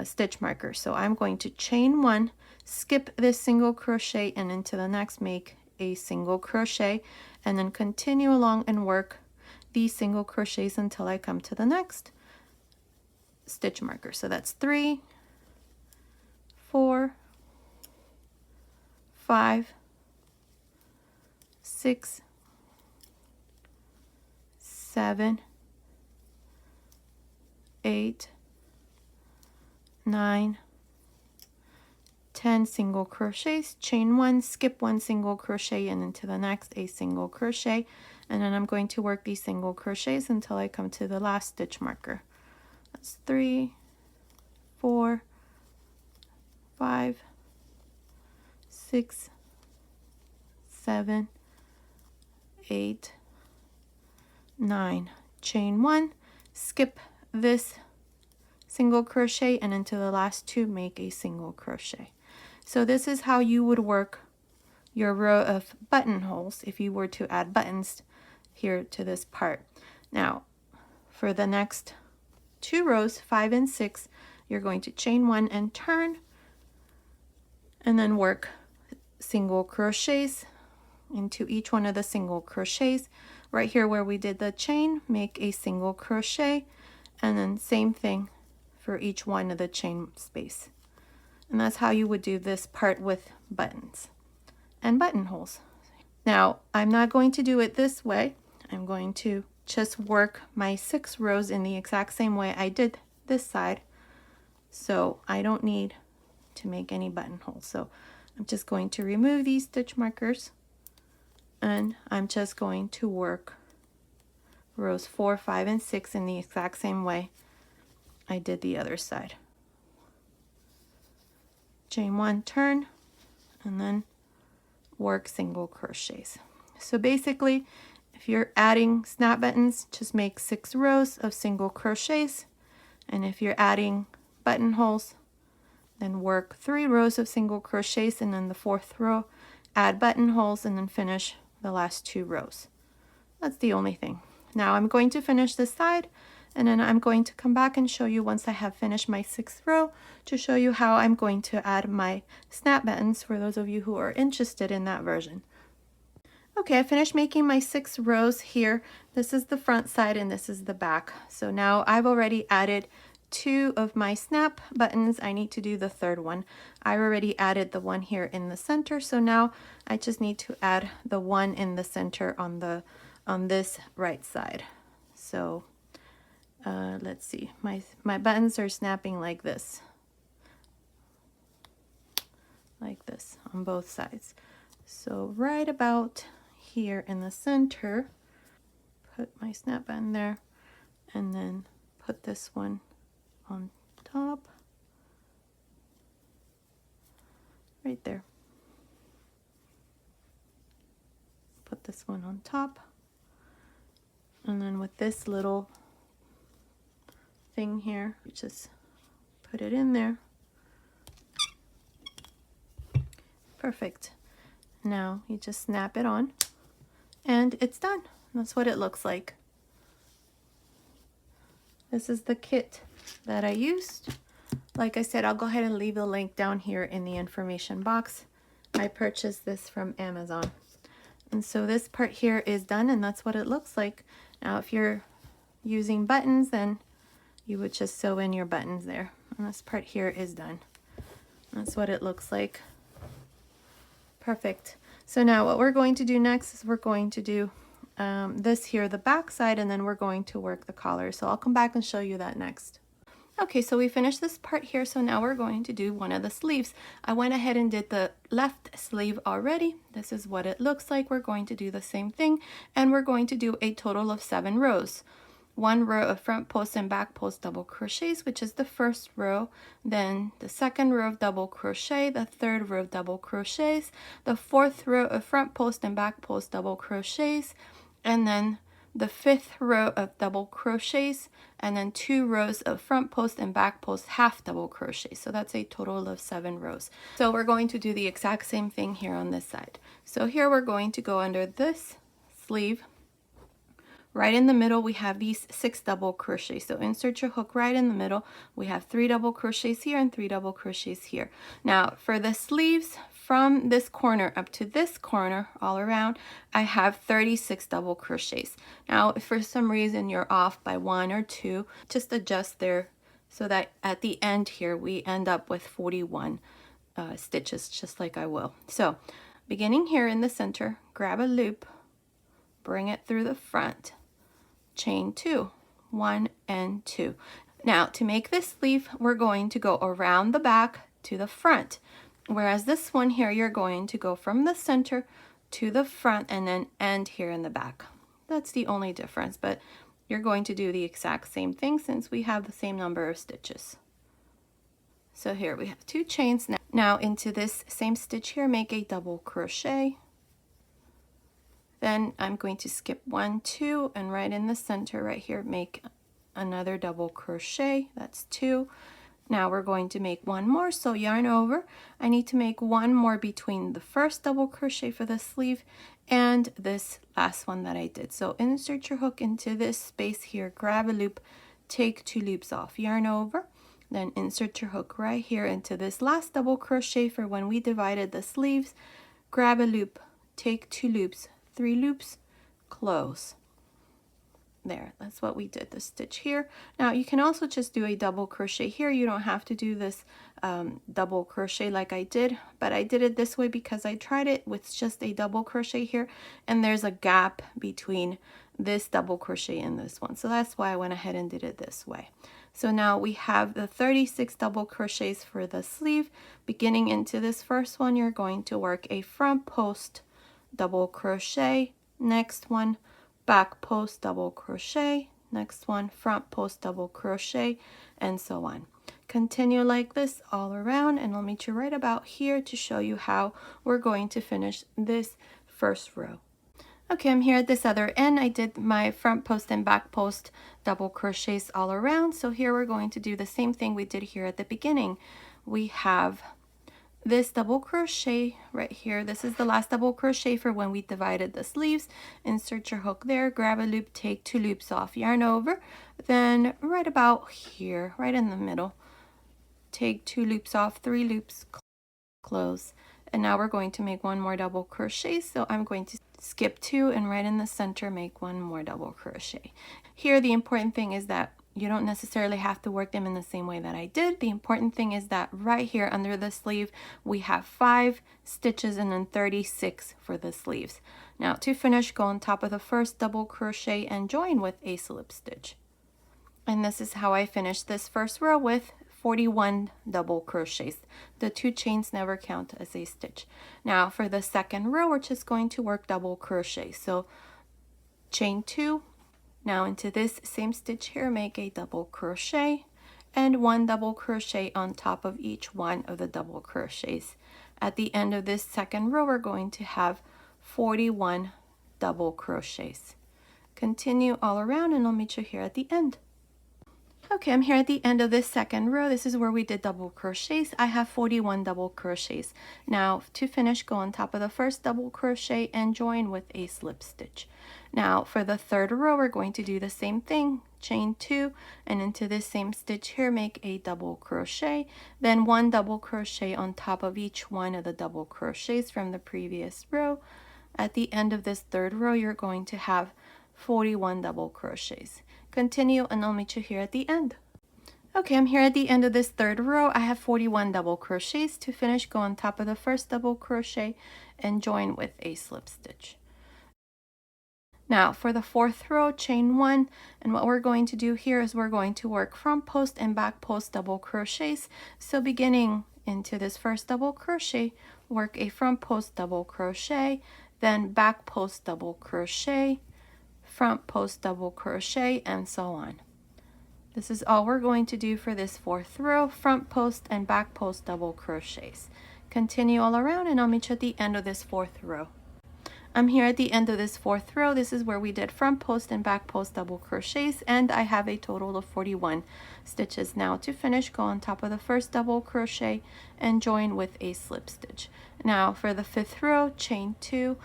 stitch marker. So I'm going to chain 1, skip this single crochet, and into the next make a single crochet, and then continue along and work these single crochets until I come to the next stitch marker. So that's 3, 4, 5, 6, 7, 8, 9, 10 single crochets, chain 1, skip 1 single crochet, and into the next a single crochet, and then I'm going to work these single crochets until I come to the last stitch marker. That's 3, 4, 5, 6, 7, 8, 9. Chain 1, skip this single crochet, and into the last 2 make a single crochet. So this is how you would work your row of buttonholes if you were to add buttons here to this part. Now for the next 2 rows, 5 and 6, you're going to chain 1 and turn, and then work single crochets into each one of the single crochets. Right here where we did the chain, make a single crochet, and then same thing for each one of the chain space. And that's how you would do this part with buttons and buttonholes. Now I'm not going to do it this way. I'm going to just work my 6 rows in the exact same way I did this side, so I don't need to make any buttonholes. So I'm just going to remove these stitch markers, and I'm just going to work rows 4, 5, and 6 in the exact same way I did the other side. Chain 1, turn, and then work single crochets. So basically If you're adding snap buttons, just make 6 rows of single crochets, and if you're adding buttonholes, then work 3 rows of single crochets, and then the 4th row add buttonholes, and then finish the last 2 rows. That's the only thing. Now I'm going to finish this side, and then I'm going to come back and show you once I have finished my 6th row to show you how I'm going to add my snap buttons for those of you who are interested in that version. Okay, I finished making my 6 rows here. This is the front side and this is the back. So now I've already added 2 of my snap buttons. I need to do the 3rd one. I already added the one here in the center, so now I just need to add the one in the center on this right side. So let's see, my buttons are snapping like this on both sides. So right about here in the center, put my snap button there, and then put this one on top, right there. Put this one on top, and then with this little thing here, you just put it in there. Perfect. Now you just snap it on and it's done. That's what it looks like. This is the kit that I used. Like I said, I'll go ahead and leave the link down here in the information box. I purchased this from Amazon. And so this part here is done, and that's what it looks like. Now if you're using buttons, then you would just sew in your buttons there. And this part here is done. That's what it looks like. Perfect. So now what we're going to do next is we're going to do this here, the back side, and then we're going to work the collar. So I'll come back and show you that next. Okay, so we finished this part here, so now we're going to do one of the sleeves. I went ahead and did the left sleeve already. This is what it looks like. We're going to do the same thing, and we're going to do a total of 7 rows. 1 row of front post and back post double crochets, which is the first row, then the 2nd row of double crochet, the 3rd row of double crochets, the 4th row of front post and back post double crochets, and then the 5th row of double crochets, and then 2 rows of front post and back post half double crochet. So that's a total of 7 rows. So we're going to do the exact same thing here on this side. So here we're going to go under this sleeve. Right in the middle we have these 6 double crochets. So insert your hook right in the middle. We have 3 double crochets here and 3 double crochets here. Now for the sleeves, from this corner up to this corner all around, I have 36 double crochets. Now if for some reason you're off by 1 or 2, just adjust there so that at the end here we end up with 41 stitches, just like I will. So beginning here in the center, grab a loop, bring it through the front, chain 2, 1 and 2. Now to make this sleeve, we're going to go around the back to the front, whereas this one here you're going to go from the center to the front and then end here in the back. That's the only difference, but you're going to do the exact same thing since we have the same number of stitches. So here we have 2 chains. Now into this same stitch here, make a double crochet. Then I'm going to skip 1, 2, and right in the center right here make another double crochet. That's 2. Now we're going to make 1 more, so yarn over. I need to make 1 more between the first double crochet for the sleeve and this last one that I did. So insert your hook into this space here, grab a loop, take 2 loops off, yarn over, then insert your hook right here into this last double crochet for when we divided the sleeves, grab a loop, take 2 loops, 3 loops, close. There, that's what we did, the stitch here. Now you can also just do a double crochet here. You don't have to do this double crochet like I did, but I did it this way because I tried it with just a double crochet here, and there's a gap between this double crochet and this one. So that's why I went ahead and did it this way. So now we have the 36 double crochets for the sleeve. Beginning into this first one, you're going to work a front post double crochet, next one back post double crochet, next one front post double crochet, and so on. Continue like this all around, and I'll meet you right about here to show you how we're going to finish this first row. Okay, I'm here at this other end. I did my front post and back post double crochets all around. So here we're going to do the same thing we did here at the beginning. We have this double crochet right here. This is the last double crochet for when we divided the sleeves. Insert your hook there, grab a loop, take 2 loops off, yarn over, then right about here, right in the middle, take 2 loops off, 3 loops, close. And now we're going to make 1 more double crochet. So I'm going to skip 2 and right in the center make 1 more double crochet. Here the important thing is that you don't necessarily have to work them in the same way that I did. The important thing is that right here under the sleeve we have 5 stitches and then 36 for the sleeves. Now to finish, go on top of the first double crochet and join with a slip stitch. And this is how I finished this first row with 41 double crochets. The 2 chains never count as a stitch. Now for the second row, we're just going to work double crochet. So chain 2, now into this same stitch here, make a double crochet and 1 double crochet on top of each one of the double crochets. At the end of this second row, we're going to have 41 double crochets. Continue all around and I'll meet you here at the end. Okay, I'm here at the end of this second row. This is where we did double crochets. I have 41 double crochets. Now to finish, go on top of the first double crochet and join with a slip stitch. Now for the third row, we're going to do the same thing. Chain 2 and into this same stitch here, make a double crochet, then 1 double crochet on top of each one of the double crochets from the previous row. At the end of this third row, you're going to have 41 double crochets. Continue and I'll meet you here at the end. Okay, I'm here at the end of this third row. I have 41 double crochets. To finish, go on top of the first double crochet and join with a slip stitch. Now for the fourth row, chain 1, and what we're going to do here is we're going to work front post and back post double crochets. So beginning into this first double crochet, work a front post double crochet, then back post double crochet, front post double crochet, and so on. This is all we're going to do for this fourth row, front post and back post double crochets. Continue all around and I'll meet you at the end of this fourth row. I'm here at the end of this fourth row. This is where we did front post and back post double crochets, and I have a total of 41 stitches. Now to finish, go on top of the first double crochet and join with a slip stitch. Now for the fifth row, chain 2.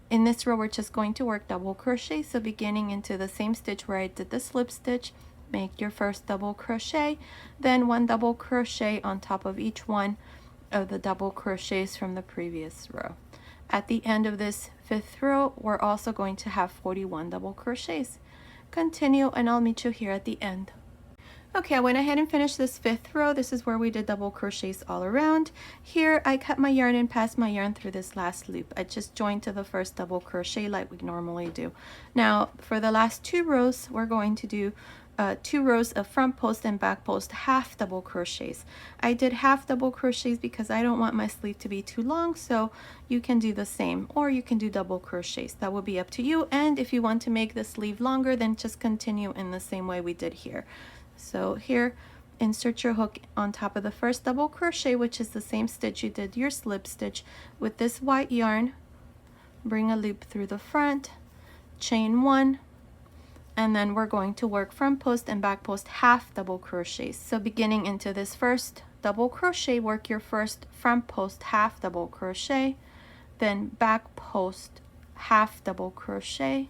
In this row, we're just going to work double crochet. So beginning into the same stitch where I did the slip stitch, make your first double crochet, then 1 double crochet on top of each one of the double crochets from the previous row. At the end of this fifth row, we're also going to have 41 double crochets. Continue and I'll meet you here at the end. Okay, I went ahead and finished this fifth row. This is where we did double crochets all around. Here I cut my yarn and passed my yarn through this last loop. I just joined to the first double crochet like we normally do. Now for the last 2 rows, we're going to do 2 rows of front post and back post half double crochets. I did half double crochets because I don't want my sleeve to be too long, so you can do the same, or you can do double crochets. That will be up to you. And if you want to make the sleeve longer, then just continue in the same way we did here. So here, insert your hook on top of the first double crochet, which is the same stitch you did your slip stitch. With this white yarn, bring a loop through the front, chain 1, and then we're going to work front post and back post half double crochets. So beginning into this first double crochet, work your first front post half double crochet, then back post half double crochet,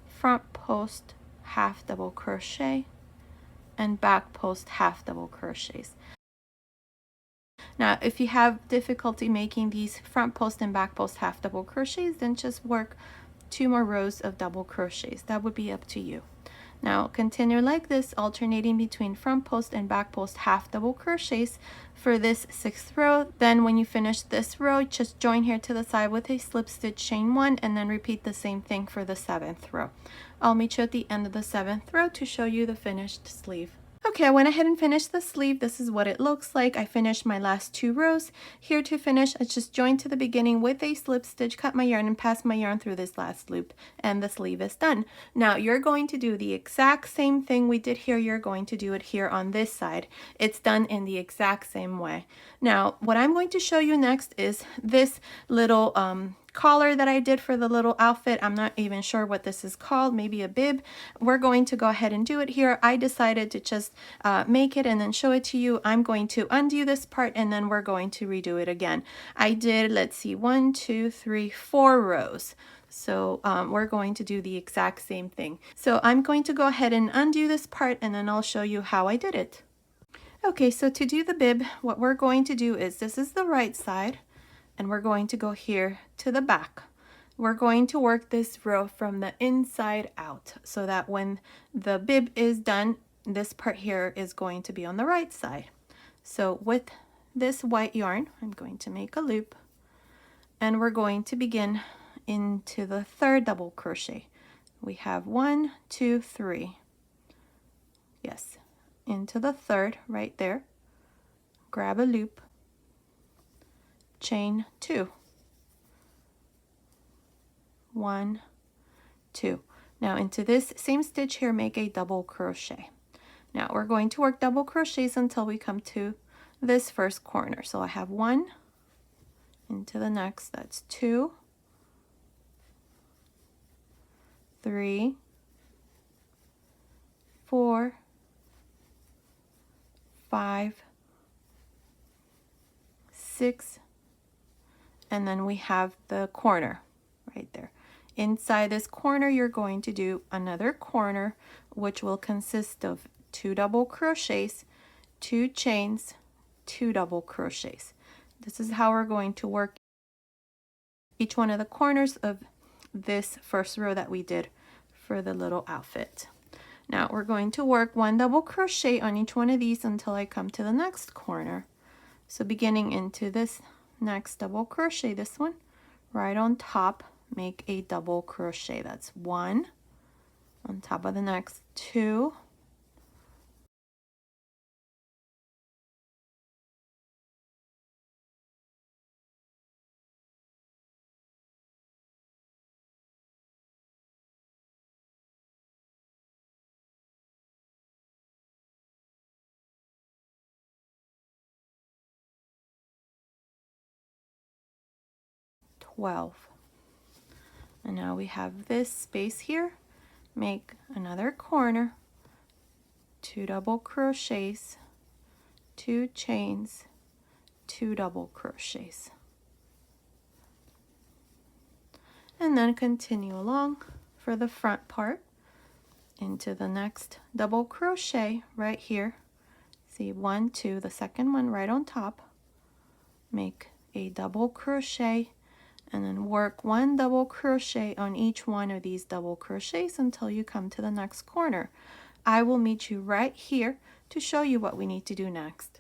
front post half double crochet, and back post half double crochets. Now if you have difficulty making these front post and back post half double crochets, then just work 2 more rows of double crochets. That would be up to you. Now continue like this, alternating between front post and back post half double crochets for this 6th row. Then when you finish this row, just join here to the side with a slip stitch, chain 1, and then repeat the same thing for the 7th row. I'll meet you at the end of the 7th row to show you the finished sleeve. Okay, I went ahead and finished the sleeve. This is what it looks like. I finished my last 2 rows. Here to finish, I just joined to the beginning with a slip stitch, cut my yarn, and pass my yarn through this last loop, and the sleeve is done. Now you're going to do the exact same thing we did here. You're going to do it here on this side. It's done in the exact same way. Now what I'm going to show you next is this little collar that I did for the little outfit. I'm not even sure what this is called, maybe a bib. We're going to go ahead and do it here. I decided to just make it and then show it to you. I'm going to undo this part and then we're going to redo it again. I did, let's see, 1, 2, 3, 4 rows. So we're going to do the exact same thing. So I'm going to go ahead and undo this part and then I'll show you how I did it. Okay, so to do the bib, what we're going to do is, this is the right side, and we're going to go here to the back. We're going to work this row from the inside out so that when the bib is done, this part here is going to be on the right side. So with this white yarn, I'm going to make a loop, and we're going to begin into the third double crochet. We have 1, 2, 3. Yes. Into the third right there, grab a loop, chain 2, 1, 2. Now into this same stitch here, make a double crochet. Now we're going to work double crochets until we come to this first corner. So I have 1 into the next, that's 2, 3, 4, 5, 6, and then we have the corner right there. Inside this corner, you're going to do another corner, which will consist of 2 double crochets, 2 chains, 2 double crochets. This is how we're going to work each one of the corners of this first row that we did for the little outfit. Now we're going to work 1 double crochet on each one of these until I come to the next corner. So beginning into this next double crochet, this one, right on top, make a double crochet. That's 1 on top of the next 2, 12. And now we have this space here. Make another corner, 2 double crochets, 2 chains, 2 double crochets. And then continue along for the front part into the next double crochet right here. See, 1, 2, the second one right on top. Make a double crochet and then work 1 double crochet on each one of these double crochets until you come to the next corner. I will meet you right here to show you what we need to do next.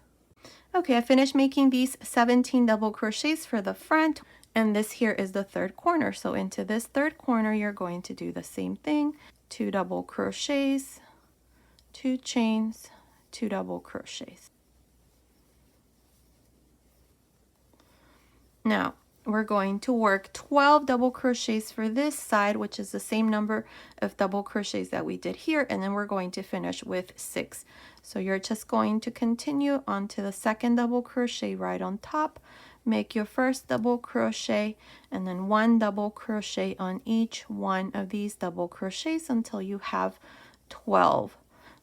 Okay, I finished making these 17 double crochets for the front, and this here is the third corner. So into this third corner, you're going to do the same thing, 2 double crochets, 2 chains, 2 double crochets. Now, we're going to work 12 double crochets for this side, which is the same number of double crochets that we did here, and then we're going to finish with 6. So you're just going to continue onto the second double crochet right on top, make your first double crochet, and then 1 double crochet on each one of these double crochets until you have 12.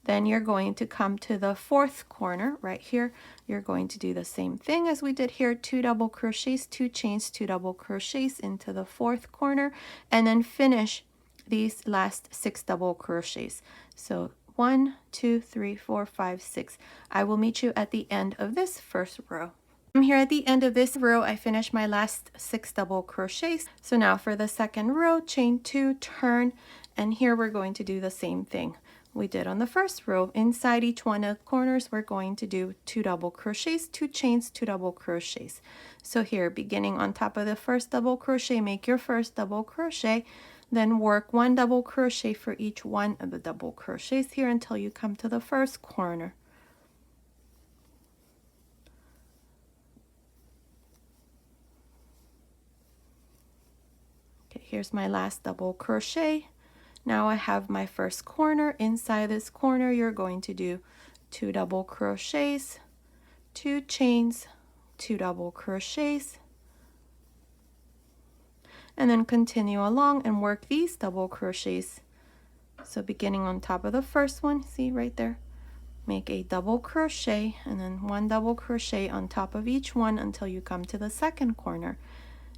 Then you're going to come to the fourth corner right here. You're going to do the same thing as we did here, 2 double crochets, 2 chains, 2 double crochets into the fourth corner, and then finish these last 6 double crochets. So 1, 2, 3, 4, 5, 6. I will meet you at the end of this first row. I'm here at the end of this row. I finished my last 6 double crochets. So now for the second row, chain 2, turn, and here we're going to do the same thing we did on the first row. Inside each one of the corners, we're going to do 2 double crochets, 2 chains, 2 double crochets. So here, beginning on top of the first double crochet, make your first double crochet, then work 1 double crochet for each one of the double crochets here until you come to the first corner. Okay, here's my last double crochet. Now I have my first corner. Inside this corner, you're going to do 2 double crochets, 2 chains, 2 double crochets. and then continue along and work these double crochets. So beginning on top of the first one, see right there, make a double crochet and then one double crochet on top of each one until you come to the second corner.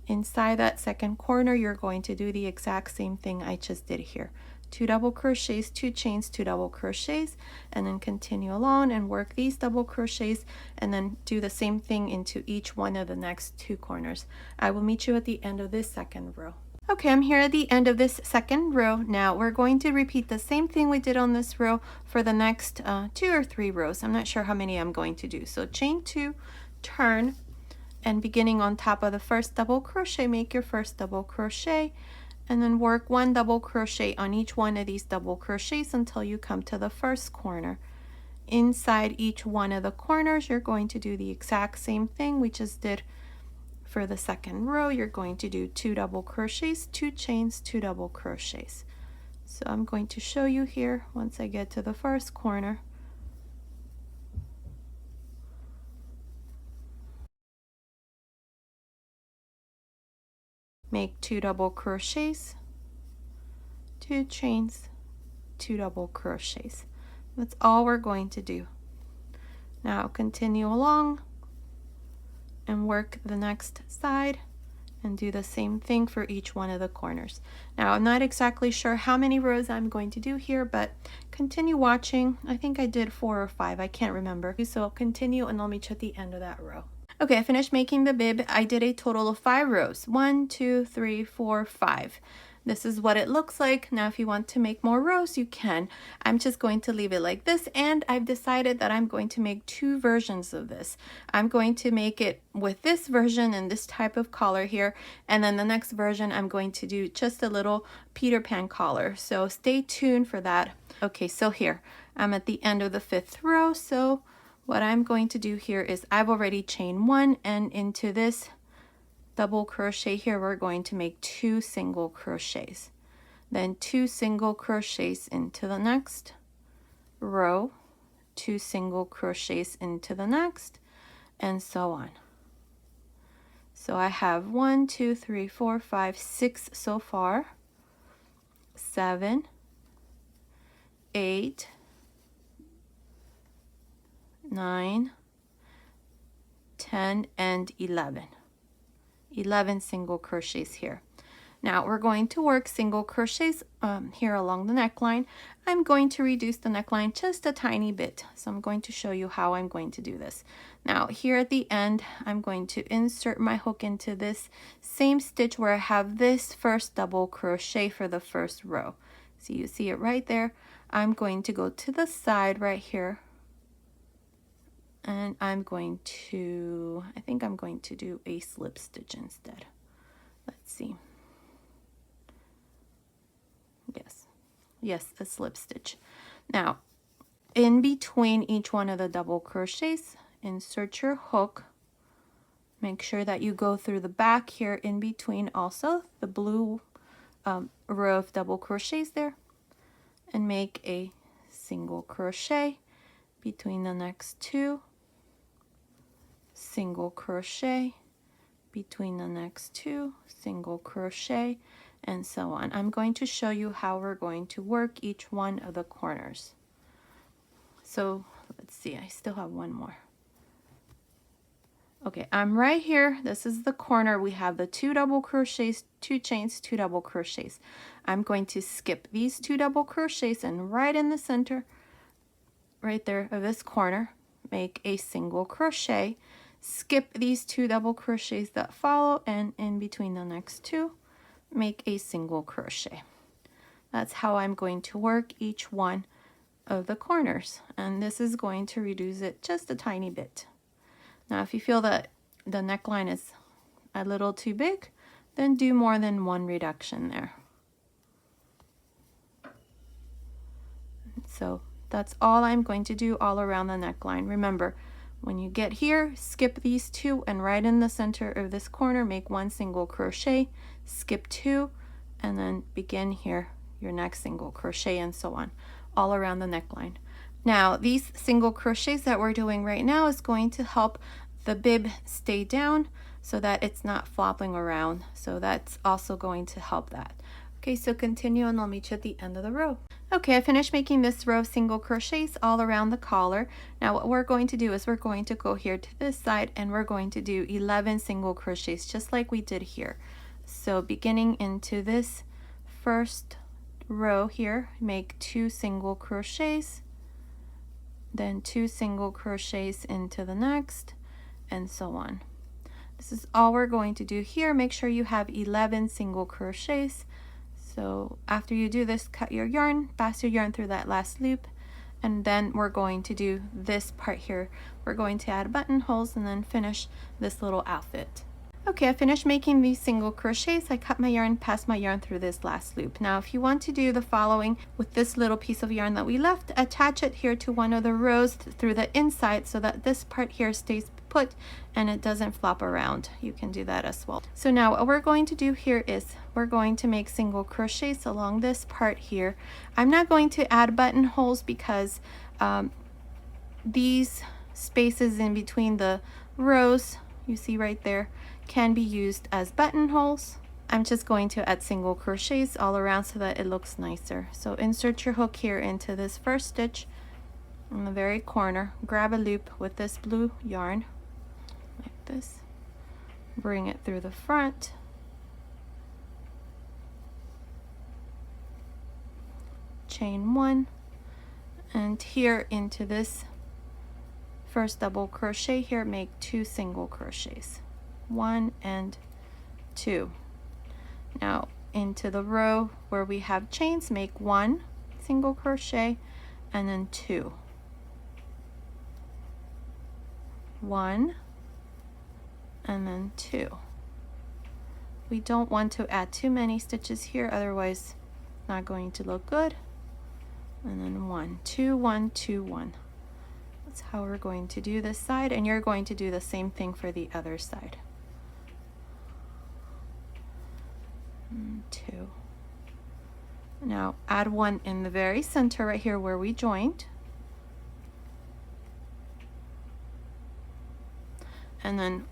Inside that second corner, you're going to do the exact same thing I just did here. 2 double crochets, 2 chains, 2 double crochets, and then continue along and work these double crochets and then do the same thing into each one of the next 2 corners. I will meet you at the end of this second row. Okay, I'm here at the end of this second row. Now we're going to repeat the same thing we did on this row for the next 2 or 3 rows. I'm not sure how many I'm going to do. So chain 2, turn, and beginning on top of the first double crochet, make your first double crochet, and then work 1 double crochet on each one of these double crochets until you come to the first corner. Inside each one of the corners, you're going to do the exact same thing we just did for the second row. You're going to do 2 double crochets, 2 chains, 2 double crochets. So I'm going to show you here once I get to the first corner. Make 2 double crochets, 2 chains, 2 double crochets. That's all we're going to do. Now continue along and work the next side and do the same thing for each one of the corners. Now I'm not exactly sure how many rows I'm going to do here, but continue watching. I think I did 4 or 5, I can't remember. So continue and I'll meet you at the end of that row. Okay, I finished making the bib. I did a total of 5 rows. 1, 2, 3, 4, 5. This is what it looks like. Now if you want to make more rows, you can. I'm just going to leave it like this, and I've decided that I'm going to make 2 versions of this. I'm going to make it with this version and this type of collar here, and then the next version I'm going to do just a little Peter Pan collar. So stay tuned for that. Okay, so here I'm at the end of the 5th row. So what I'm going to do here is I've already chained 1, and into this double crochet here we're going to make 2 single crochets, then 2 single crochets into the next row, 2 single crochets into the next, and so on. So I have 1, 2, 3, 4, 5, 6 so far, 7, 8, 9, 10, and 11 single crochets here. Now we're going to work single crochets here along the neckline. I'm going to reduce the neckline just a tiny bit, so I'm going to show you how I'm going to do this. Now here at the end, I'm going to insert my hook into this same stitch where I have this first double crochet for the first row. So you see it right there. I'm going to go to the side right here, and I'm going to, I think I'm going to do a slip stitch instead. Let's see. Yes, a slip stitch. Now, in between each one of the double crochets, insert your hook. Make sure that you go through the back here in between also, the blue row of double crochets there, and make a single crochet between the next 2, single crochet between the next 2, single crochet, and so on. I'm going to show you how we're going to work each one of the corners. So let's see, I still have one more. Okay, I'm right here. This is the corner. We have the 2 double crochets, 2 chains, 2 double crochets. I'm going to skip these 2 double crochets, and right in the center right there of this corner, make a single crochet, skip these 2 double crochets that follow, and in between the next 2, make a single crochet. That's how I'm going to work each one of the corners, and this is going to reduce it just a tiny bit. Now if you feel that the neckline is a little too big, then do more than 1 reduction there. So that's all I'm going to do all around the neckline. Remember, when you get here, skip these 2, and right in the center of this corner, make 1 single crochet, skip 2, and then begin here your next single crochet, and so on, all around the neckline. Now, these single crochets that we're doing right now is going to help the bib stay down so that it's not flopping around. So that's also going to help that. Okay, so continue and I'll meet you at the end of the row. Okay, I finished making this row of single crochets all around the collar. Now what we're going to do is we're going to go here to this side and we're going to do 11 single crochets just like we did here. So beginning into this first row here, make 2 single crochets, then 2 single crochets into the next, and so on. This is all we're going to do here. Make sure you have 11 single crochets. So after you do this, cut your yarn, pass your yarn through that last loop, and then we're going to do this part here. We're going to add buttonholes and then finish this little outfit. Okay, I finished making these single crochets. I cut my yarn, passed my yarn through this last loop. Now if you want to do the following with this little piece of yarn that we left, attach it here to one of the rows through the inside so that this part here stays put and it doesn't flop around. You can do that as well. So now what we're going to do here is we're going to make single crochets along this part here. I'm not going to add buttonholes because these spaces in between the rows, you see right there, can be used as buttonholes. I'm just going to add single crochets all around so that it looks nicer. So insert your hook here into this first stitch in the very corner, grab a loop with this blue yarn like this, bring it through the front, chain 1, and here into this first double crochet here, make 2 single crochets, 1 and 2. Now into the row where we have chains, make 1 single crochet and then 2, 1 and then 2. We don't want to add too many stitches here, otherwise it's not going to look good. And then 1, 2, 1, 2, 1. That's how we're going to do this side, and you're going to do the same thing for the other side. 2. Now add 1 in the very center right here where we joined, and then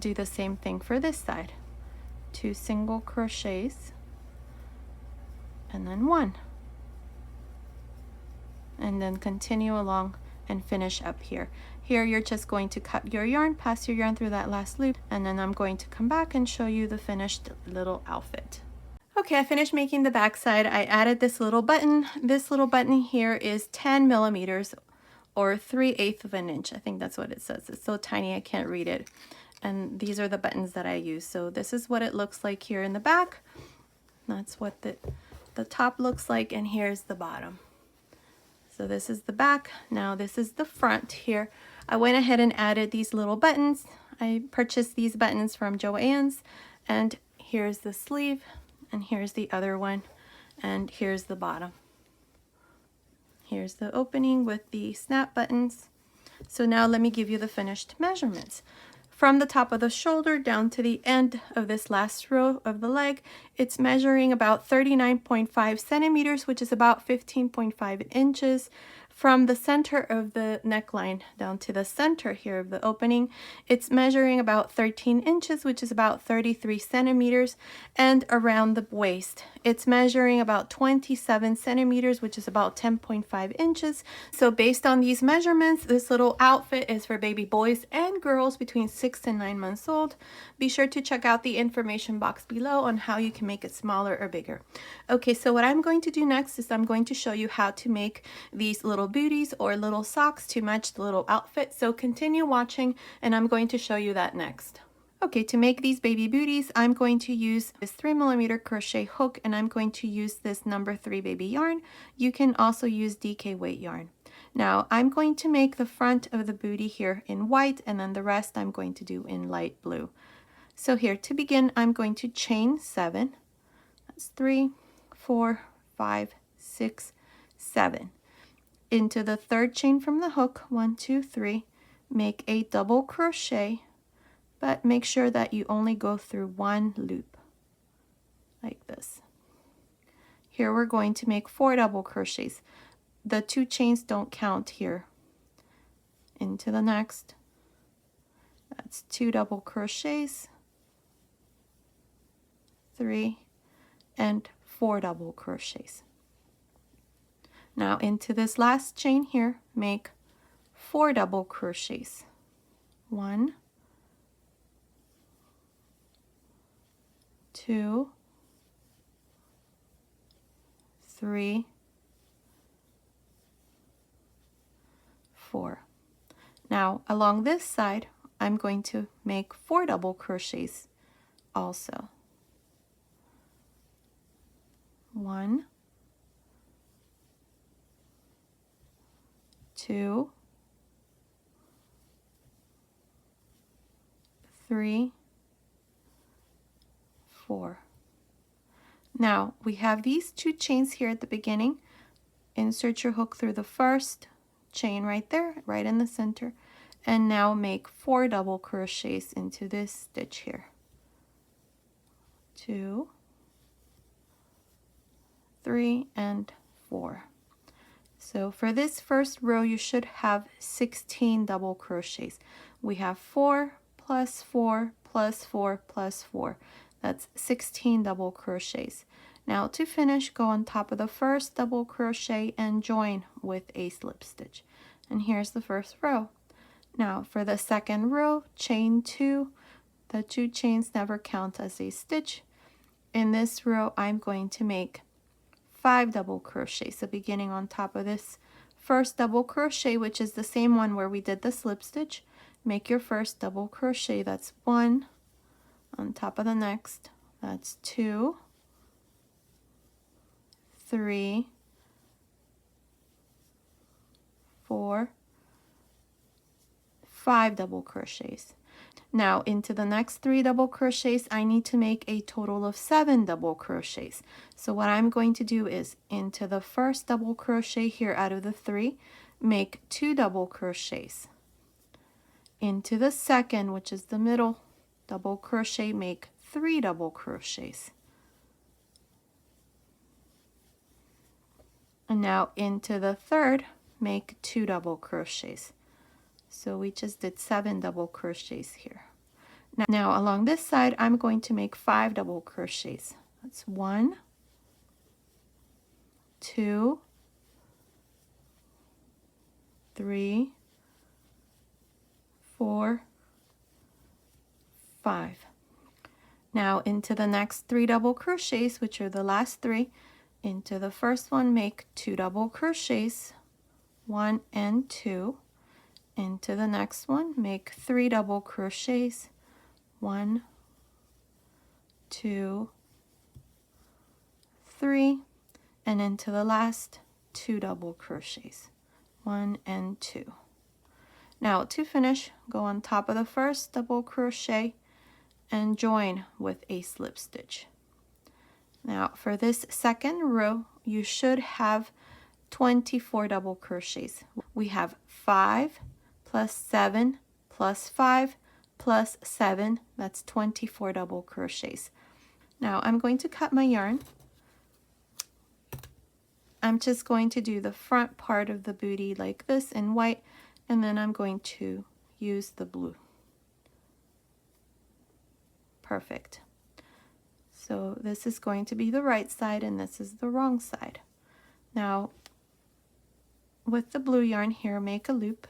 do the same thing for this side. 2 single crochets and then 1, and then continue along and finish up here. Here you're just going to cut your yarn, pass your yarn through that last loop, and then I'm going to come back and show you the finished little outfit. Okay, I finished making the back side. I added this little button. This little button here is 10 millimeters or 3/8 of an inch. I think that's what it says. It's so tiny I can't read it. And these are the buttons that I use. So this is what it looks like here in the back. That's what the top looks like, and here's the bottom. So this is the back. Now this is the front here. I went ahead and added these little buttons. I purchased these buttons from Joann's, and here's the sleeve, and here's the other one, and here's the bottom. Here's the opening with the snap buttons. So now let me give you the finished measurements. From the top of the shoulder down to the end of this last row of the leg, it's measuring about 39.5 centimeters, which is about 15.5 inches. From the center of the neckline down to the center here of the opening, it's measuring about 13 inches, which is about 33 centimeters. And around the waist, it's measuring about 27 centimeters, which is about 10.5 inches. So based on these measurements, this little outfit is for baby boys and girls between 6 and 9 months old. Be sure to check out the information box below on how you can make it smaller or bigger. Okay, so what I'm going to do next is I'm going to show you how to make these little booties or little socks to match the little outfit. So continue watching and I'm going to show you that next. Okay, to make these baby booties, I'm going to use this 3mm crochet hook, and I'm going to use this number 3 baby yarn. You can also use DK weight yarn. Now I'm going to make the front of the booty here in white, and then the rest I'm going to do in light blue. So here to begin, I'm going to chain 7. That's 3, 4, 5, 6, 7. Into the third chain from the hook, 1, 2, 3, make a double crochet, but make sure that you only go through 1 loop like this. Here we're going to make 4 double crochets. The 2 chains don't count here. Into the next, That's 2 double crochets, 3, and 4 double crochets. Now into this last chain here, make 4 double crochets. 1, 2, 3, 4. Now along this side, I'm going to make 4 double crochets also. 1, 2, 3, 4. Now we have these 2 chains here at the beginning. Insert your hook through the first chain right there, right in the center, and now make 4 double crochets into this stitch here. 2, 3, and 4. So for this first row, you should have 16 double crochets. We have 4 plus 4 plus 4 plus 4. That's 16 double crochets. Now to finish, go on top of the first double crochet and join with a slip stitch. And here's the first row. Now for the second row, chain 2. The 2 chains never count as a stitch. In this row, I'm going to make 5 double crochets. So beginning on top of this first double crochet, which is the same one where we did the slip stitch, make your first double crochet. That's 1 on top of the next. That's 2, 3, 4, 5 double crochets. Now into the next 3 double crochets, I need to make a total of 7 double crochets. So what I'm going to do is into the first double crochet here out of the 3, make 2 double crochets. Into the second, which is the middle double crochet, make 3 double crochets. And now into the third, make 2 double crochets. So we just did 7 double crochets here. Now along this side, I'm going to make 5 double crochets. That's 1, 2, 3, 4, 5. Now into the next 3 double crochets, which are the last 3. Into the first one, make 2 double crochets, 1 and 2. Into the next one, make 3 double crochets, 1, 2, 3, and into the last 2 double crochets, 1 and 2. Now to finish, go on top of the first double crochet and join with a slip stitch. Now for this second row, you should have 24 double crochets. We have 5 plus 7 plus 5 plus 7, that's 24 double crochets. Now I'm going to cut my yarn. I'm just going to do the front part of the booty like this in white, and then I'm going to use the blue. Perfect. So this is going to be the right side and this is the wrong side. Now with the blue yarn here, make a loop.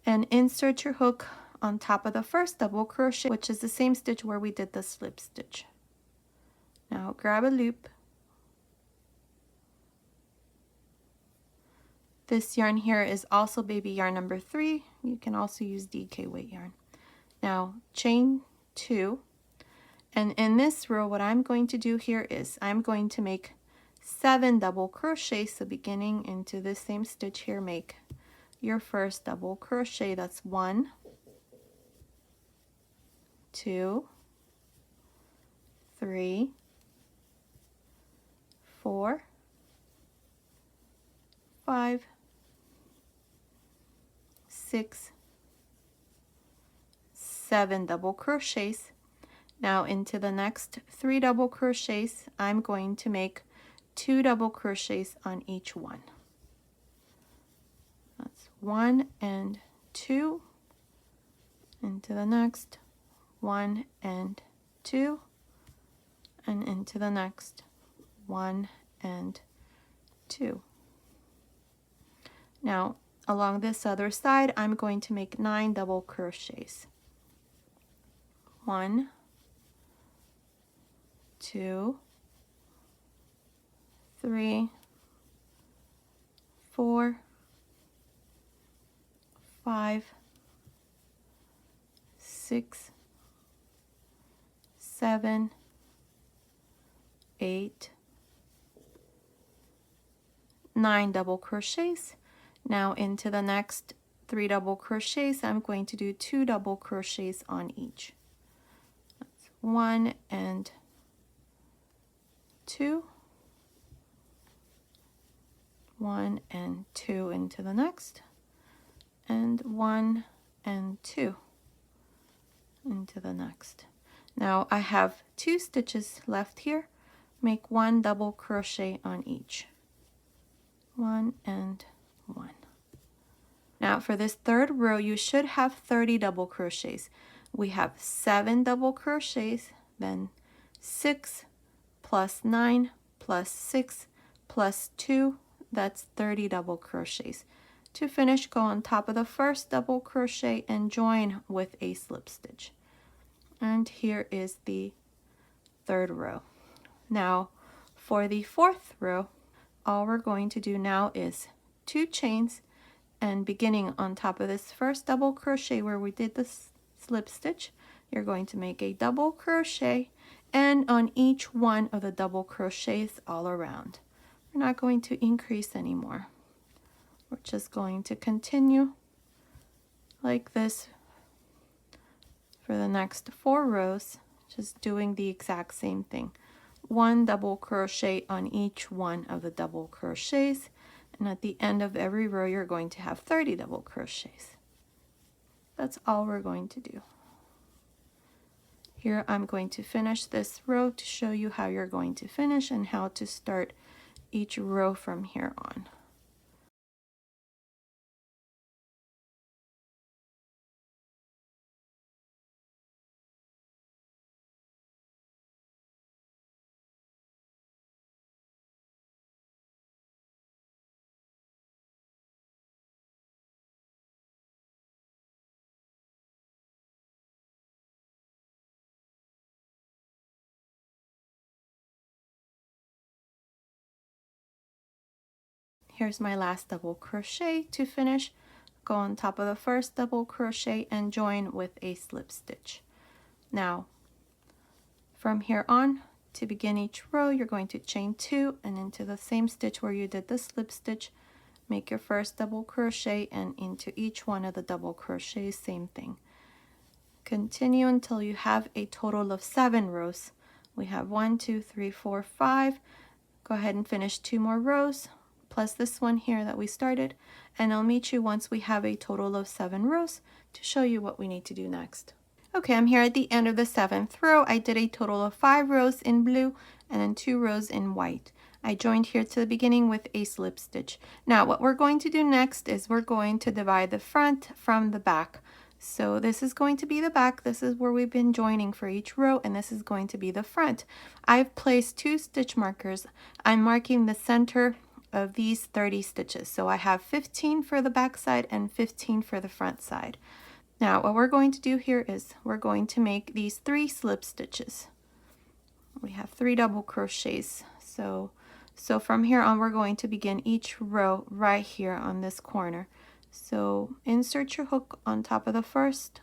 And insert your hook on top of the first double crochet, which is the same stitch where we did the slip stitch. Now grab a loop. This yarn here is also baby yarn number 3. You can also use DK weight yarn. Now chain 2, and in this row what I'm going to do here is I'm going to make 7 double crochets. So beginning into this same stitch here, make your first double crochet. That's 1, 2, 3, 4, 5, 6, 7 double crochets. Now into the next 3 double crochets, I'm going to make 2 double crochets on each one. 1 and 2, into the next, 1 and 2, and into the next, 1 and 2. Now along this other side, I'm going to make 9 double crochets. 1, 2, 3, 4, 5, 6, 7, 8, 9 double crochets. Now into the next 3 double crochets, I'm going to do 2 double crochets on each. That's 1 and 2, 1 and 2 into the next, and 1 and 2 into the next. Now I have 2 stitches left here. Make 1 double crochet on each. 1 and 1. Now for this third row, you should have 30 double crochets. We have 7 double crochets, then 6 plus 9 plus 6 plus 2, that's 30 double crochets. To finish, go on top of the first double crochet and join with a slip stitch. And here is the third row. Now for the fourth row, all we're going to do now is 2 chains, and beginning on top of this first double crochet where we did the slip stitch, you're going to make a double crochet, and on each one of the double crochets all around. We're not going to increase anymore. We're just going to continue like this for the next 4 rows, just doing the exact same thing. 1 double crochet on each one of the double crochets, and at the end of every row you're going to have 30 double crochets. That's all we're going to do. Here I'm going to finish this row to show you how you're going to finish and how to start each row from here on. Here's my last double crochet to finish. Go on top of the first double crochet and join with a slip stitch. Now from here on, to begin each row, you're going to chain 2 and into the same stitch where you did the slip stitch, make your first double crochet, and into each one of the double crochets, same thing. Continue until you have a total of 7 rows. We have 1, 2, 3, 4, 5. Go ahead and finish 2 more rows plus this one here that we started, and I'll meet you once we have a total of 7 rows to show you what we need to do next. Okay, I'm here at the end of the 7th row. I did a total of 5 rows in blue and then 2 rows in white. I joined here to the beginning with a slip stitch. Now what we're going to do next is we're going to divide the front from the back. So this is going to be the back, this is where we've been joining for each row, and this is going to be the front. I've placed 2 stitch markers. I'm marking the center of these 30 stitches. So I have 15 for the back side and 15 for the front side. Now what we're going to do here is we're going to make these 3 slip stitches. We have 3 double crochets. So from here on we're going to begin each row right here on this corner. So insert your hook on top of the first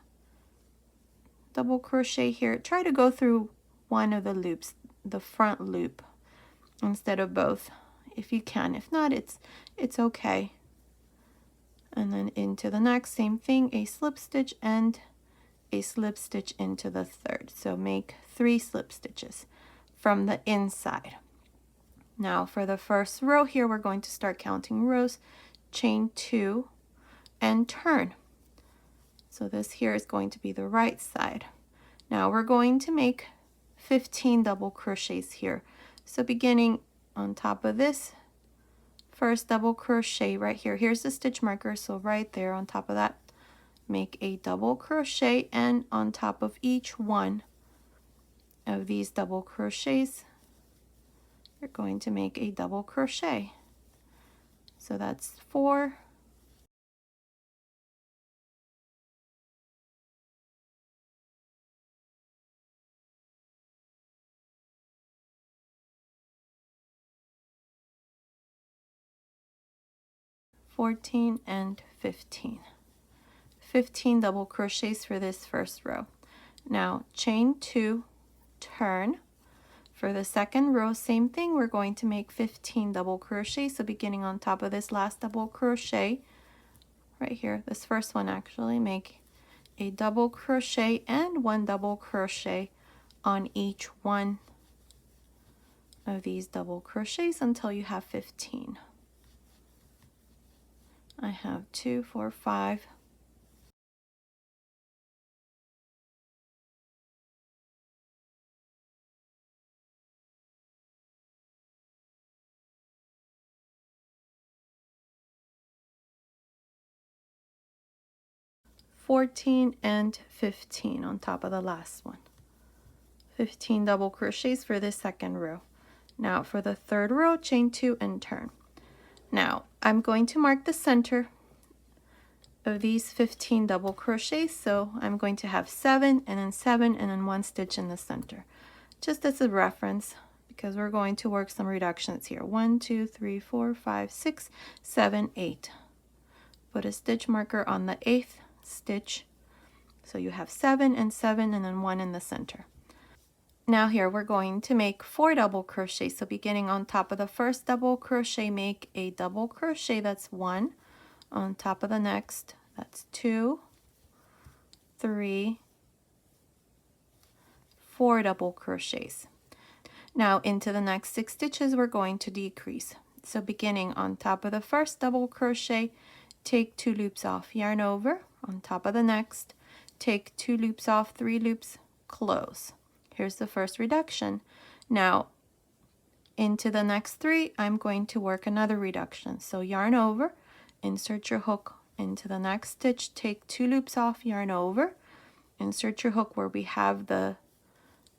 double crochet here. Try to go through one of the loops, the front loop, instead of both if you can. If not, it's okay. And then into the next, same thing, a slip stitch and a slip stitch into the third. So make 3 slip stitches from the inside. Now for the first row here, we're going to start counting rows, chain 2 and turn. So this here is going to be the right side. Now we're going to make 15 double crochets here. So beginning on top of this first double crochet right here. Here's the stitch marker, so right there on top of that, make a double crochet, and on top of each one of these double crochets, you're going to make a double crochet. So that's 4, 14, and 15. 15 double crochets for this first row. Now chain 2, turn. For the second row, same thing, we're going to make 15 double crochets. So beginning on top of this last double crochet right here, this first one actually, make a double crochet and 1 double crochet on each one of these double crochets until you have 15. I have 2, 4, 5, 14, and 15 on top of the last one. 15 double crochets for this second row. Now for the third row, chain 2 and turn. Now I'm going to mark the center of these 15 double crochets, so I'm going to have 7 and then 7 and then 1 stitch in the center, just as a reference, because we're going to work some reductions here. 1, 2, 3, 4, 5, 6, 7, 8. Put a stitch marker on the 8th stitch, so you have 7 and 7 and then 1 in the center. Now here we're going to make 4 double crochets. So beginning on top of the first double crochet, make a double crochet, that's 1. On top of the next, that's 2, 3, 4 double crochets. Now into the next 6 stitches we're going to decrease. So beginning on top of the first double crochet, take 2 loops off, yarn over, on top of the next, take 2 loops off, 3 loops, close. Here's the first reduction. Now into the next 3 I'm going to work another reduction. So yarn over, insert your hook into the next stitch, take 2 loops off, yarn over, insert your hook where we have the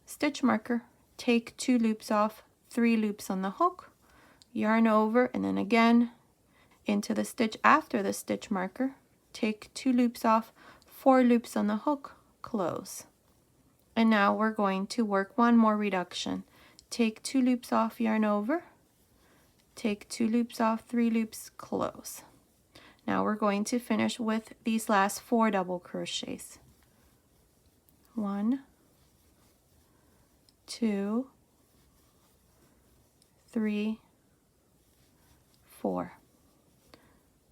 stitch marker, take 2 loops off, 3 loops on the hook, yarn over, and then again into the stitch after the stitch marker, take 2 loops off, 4 loops on the hook, close. And now we're going to work one more reduction. Take 2 loops off, yarn over, take 2 loops off, 3 loops, close. Now we're going to finish with these last 4 double crochets. 1, 2, 3, 4.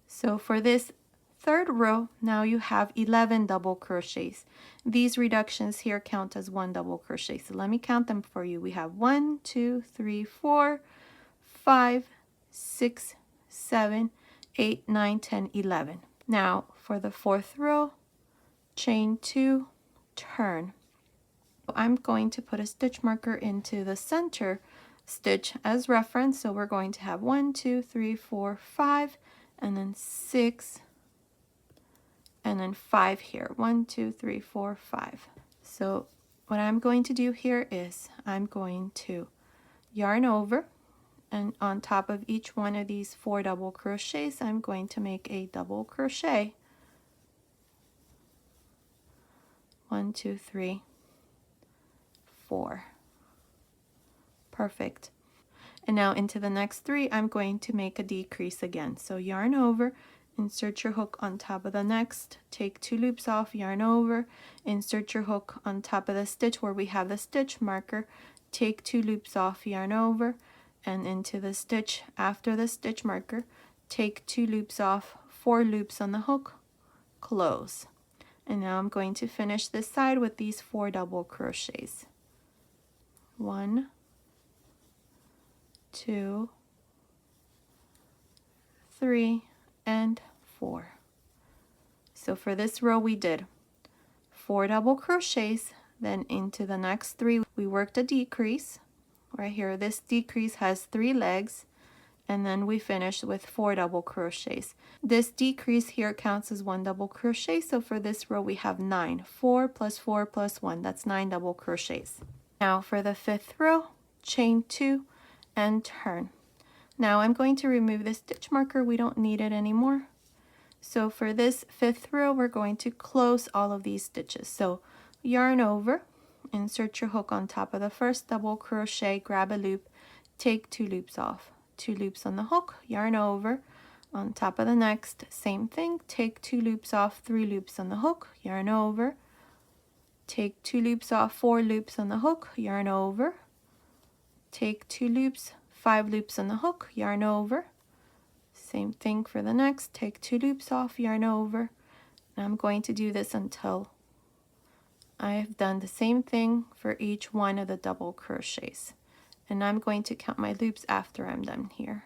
So for this third row, now you have 11 double crochets. These reductions here count as 1 double crochet. So let me count them for you. We have 1, 2, 3, 4, 5, 6, 7, 8, 9, 10, 11. Now for the fourth row, chain 2, turn. I'm going to put a stitch marker into the center stitch as reference. So we're going to have 1, 2, 3, 4, 5, and then 6, and then 5 here. 1, 2, 3, 4, 5. So what I'm going to do here is I'm going to yarn over, and on top of each one of these 4 double crochets, I'm going to make a double crochet. 1, 2, 3, 4. Perfect. And now into the next 3, I'm going to make a decrease again. So yarn over, insert your hook on top of the next, take 2 loops off, yarn over, insert your hook on top of the stitch where we have the stitch marker, take 2 loops off, yarn over, and into the stitch after the stitch marker, take 2 loops off, 4 loops on the hook, close. And now I'm going to finish this side with these 4 double crochets. 1, 2, 3, and 4. So for this row we did 4 double crochets, then into the next 3 we worked a decrease. Right here, this decrease has 3 legs, and then we finish with 4 double crochets. This decrease here counts as 1 double crochet, so for this row we have 9. 4 plus 4 plus 1, that's 9 double crochets. Now for the 5th row, chain 2 and turn. Now I'm going to remove this stitch marker, we don't need it anymore. So for this 5th row, we're going to close all of these stitches. So yarn over, insert your hook on top of the first double crochet, grab a loop, take 2 loops off. 2 loops on the hook, yarn over, on top of the next, same thing, take 2 loops off, 3 loops on the hook, yarn over, take 2 loops off, 4 loops on the hook, yarn over, take 2 loops, 5 loops on the hook, yarn over, same thing for the next, take 2 loops off, yarn over, and I'm going to do this until I've done the same thing for each one of the double crochets. And I'm going to count my loops after I'm done here.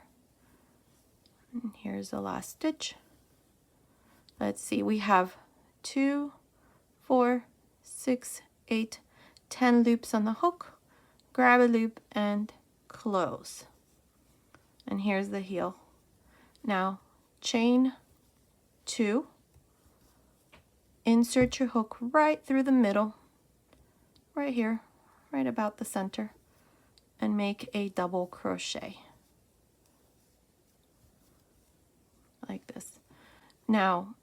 And here's the last stitch. Let's see, we have 2, 4, 6, 8, 10 loops on the hook. Grab a loop and close. And here's the heel. Now chain 2, insert your hook right through the middle, right here, right about the center, and make a double crochet like this. Now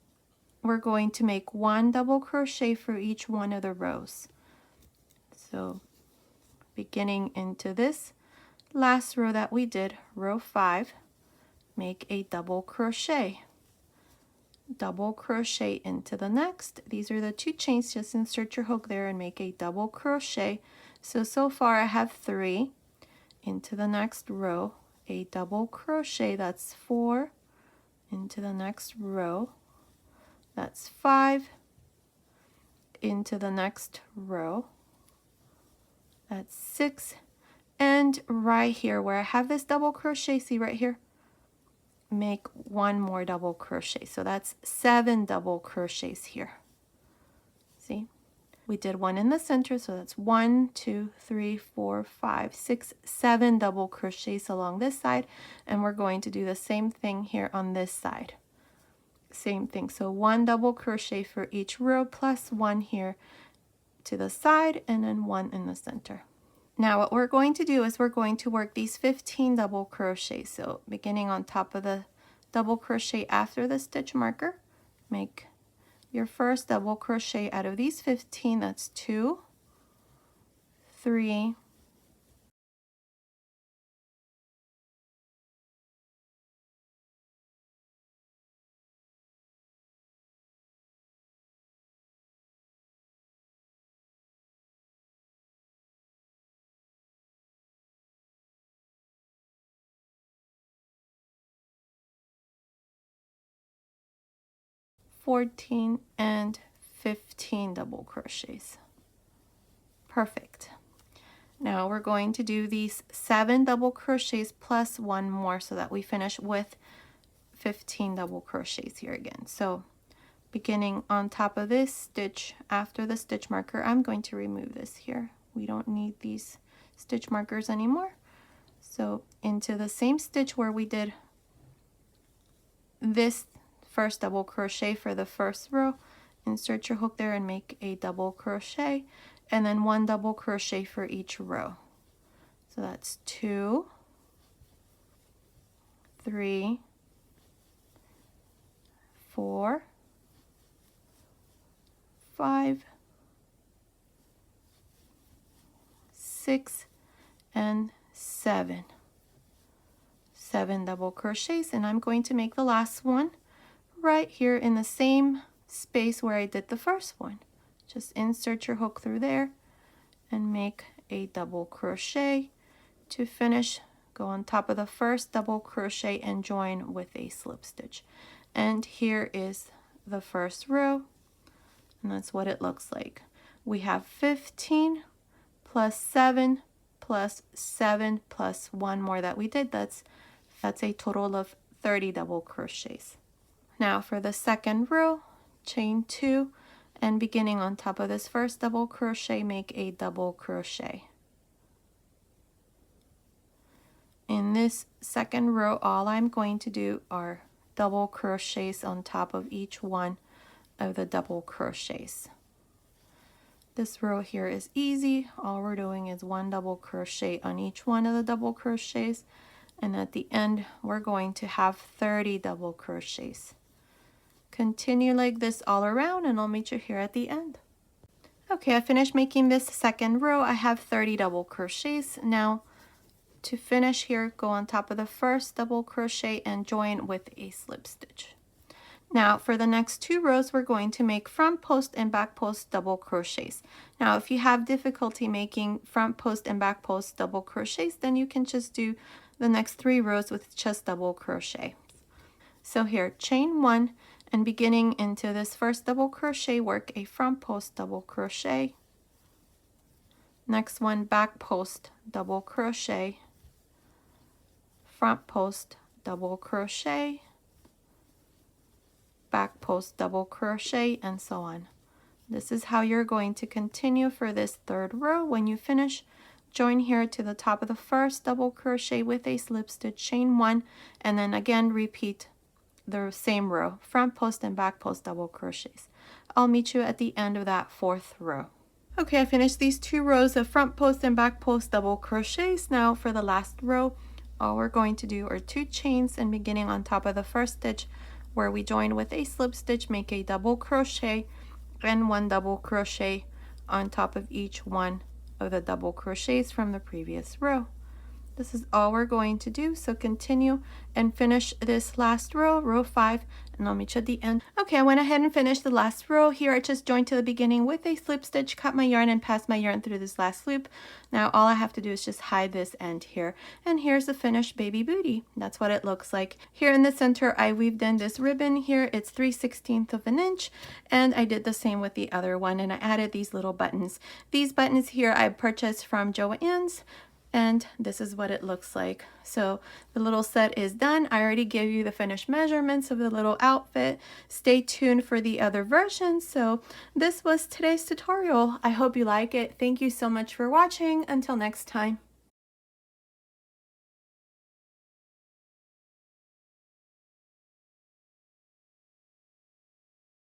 we're going to make 1 double crochet for each one of the rows. So beginning into this last row that we did, row 5, make a double crochet into the next. These are the 2 chains, just insert your hook there and make a double crochet. So far I have 3. Into the next row, a double crochet, that's 4. Into the next row, that's 5. Into the next row, that's 6. And right here where I have this double crochet, see right here, make 1 more double crochet. So that's 7 double crochets here. See, we did 1 in the center, so that's 1, 2, 3, 4, 5, 6, 7 double crochets along this side, and we're going to do the same thing here on this side. Same thing, so 1 double crochet for each row plus 1 here to the side, and then 1 in the center. Now what we're going to do is we're going to work these 15 double crochets. So beginning on top of the double crochet after the stitch marker, make your first double crochet out of these 15. That's 2, 3, 14, and 15 double crochets. Perfect. Now we're going to do these 7 double crochets plus 1 more so that we finish with 15 double crochets here again. So beginning on top of this stitch after the stitch marker, I'm going to remove this here. We don't need these stitch markers anymore. So into the same stitch where we did this first double crochet for the first row, insert your hook there and make a double crochet, and then 1 double crochet for each row. So that's 2, 3, 4, 5, 6, and 7. 7 double crochets, and I'm going to make the last one right here in the same space where I did the first one. Just insert your hook through there and make a double crochet to finish. Go on top of the first double crochet and join with a slip stitch. And here is the first row, and that's what it looks like. We have 15 plus 7 plus 7 plus 1 more that we did. That's a total of 30 double crochets. Now for the second row, chain 2, and beginning on top of this first double crochet, make a double crochet. In this this second row, all I'm going to do are double crochets on top of each one of the double crochets. This row here is easy. All we're doing is 1 double crochet on each one of the double crochets, and at the end we're going to have 30 double crochets. Continue like this all around, and I'll meet you here at the end. Okay, I finished making this second row. I have 30 double crochets. Now to finish here, go on top of the first double crochet and join with a slip stitch. Now for the next 2 rows, we're going to make front post and back post double crochets. Now if you have difficulty making front post and back post double crochets, then you can just do the next 3 rows with just double crochet. So here, chain 1, and beginning into this first double crochet, work a front post double crochet. Next one, back post double crochet, front post double crochet, back post double crochet, and so on. This is how you're going to continue for this 3rd row. When you finish, join here to the top of the first double crochet with a slip stitch, chain 1, and then again repeat the same row, front post and back post double crochets. I'll meet you at the end of that 4th row. Okay, I finished these 2 rows of front post and back post double crochets. Now for the last row, all we're going to do are 2 chains, and beginning on top of the first stitch where we join with a slip stitch, make a double crochet and 1 double crochet on top of each one of the double crochets from the previous row. This is all we're going to do, so continue and finish this last row, row 5, and I'll meet you at the end. Okay, I went ahead and finished the last row. Here I just joined to the beginning with a slip stitch, cut my yarn, and pass my yarn through this last loop. Now all I have to do is just hide this end here, and here's the finished baby booty. That's what it looks like. Here in the center, I weaved in this ribbon here. It's 3/16 of an inch, and I did the same with the other one, and I added these little buttons. These buttons here I purchased from Joann's, and this is what it looks like. So the little set is done. I already gave you the finished measurements of the little outfit. Stay tuned for the other versions. So this was today's tutorial. I hope you like it. Thank you so much for watching. Until next time.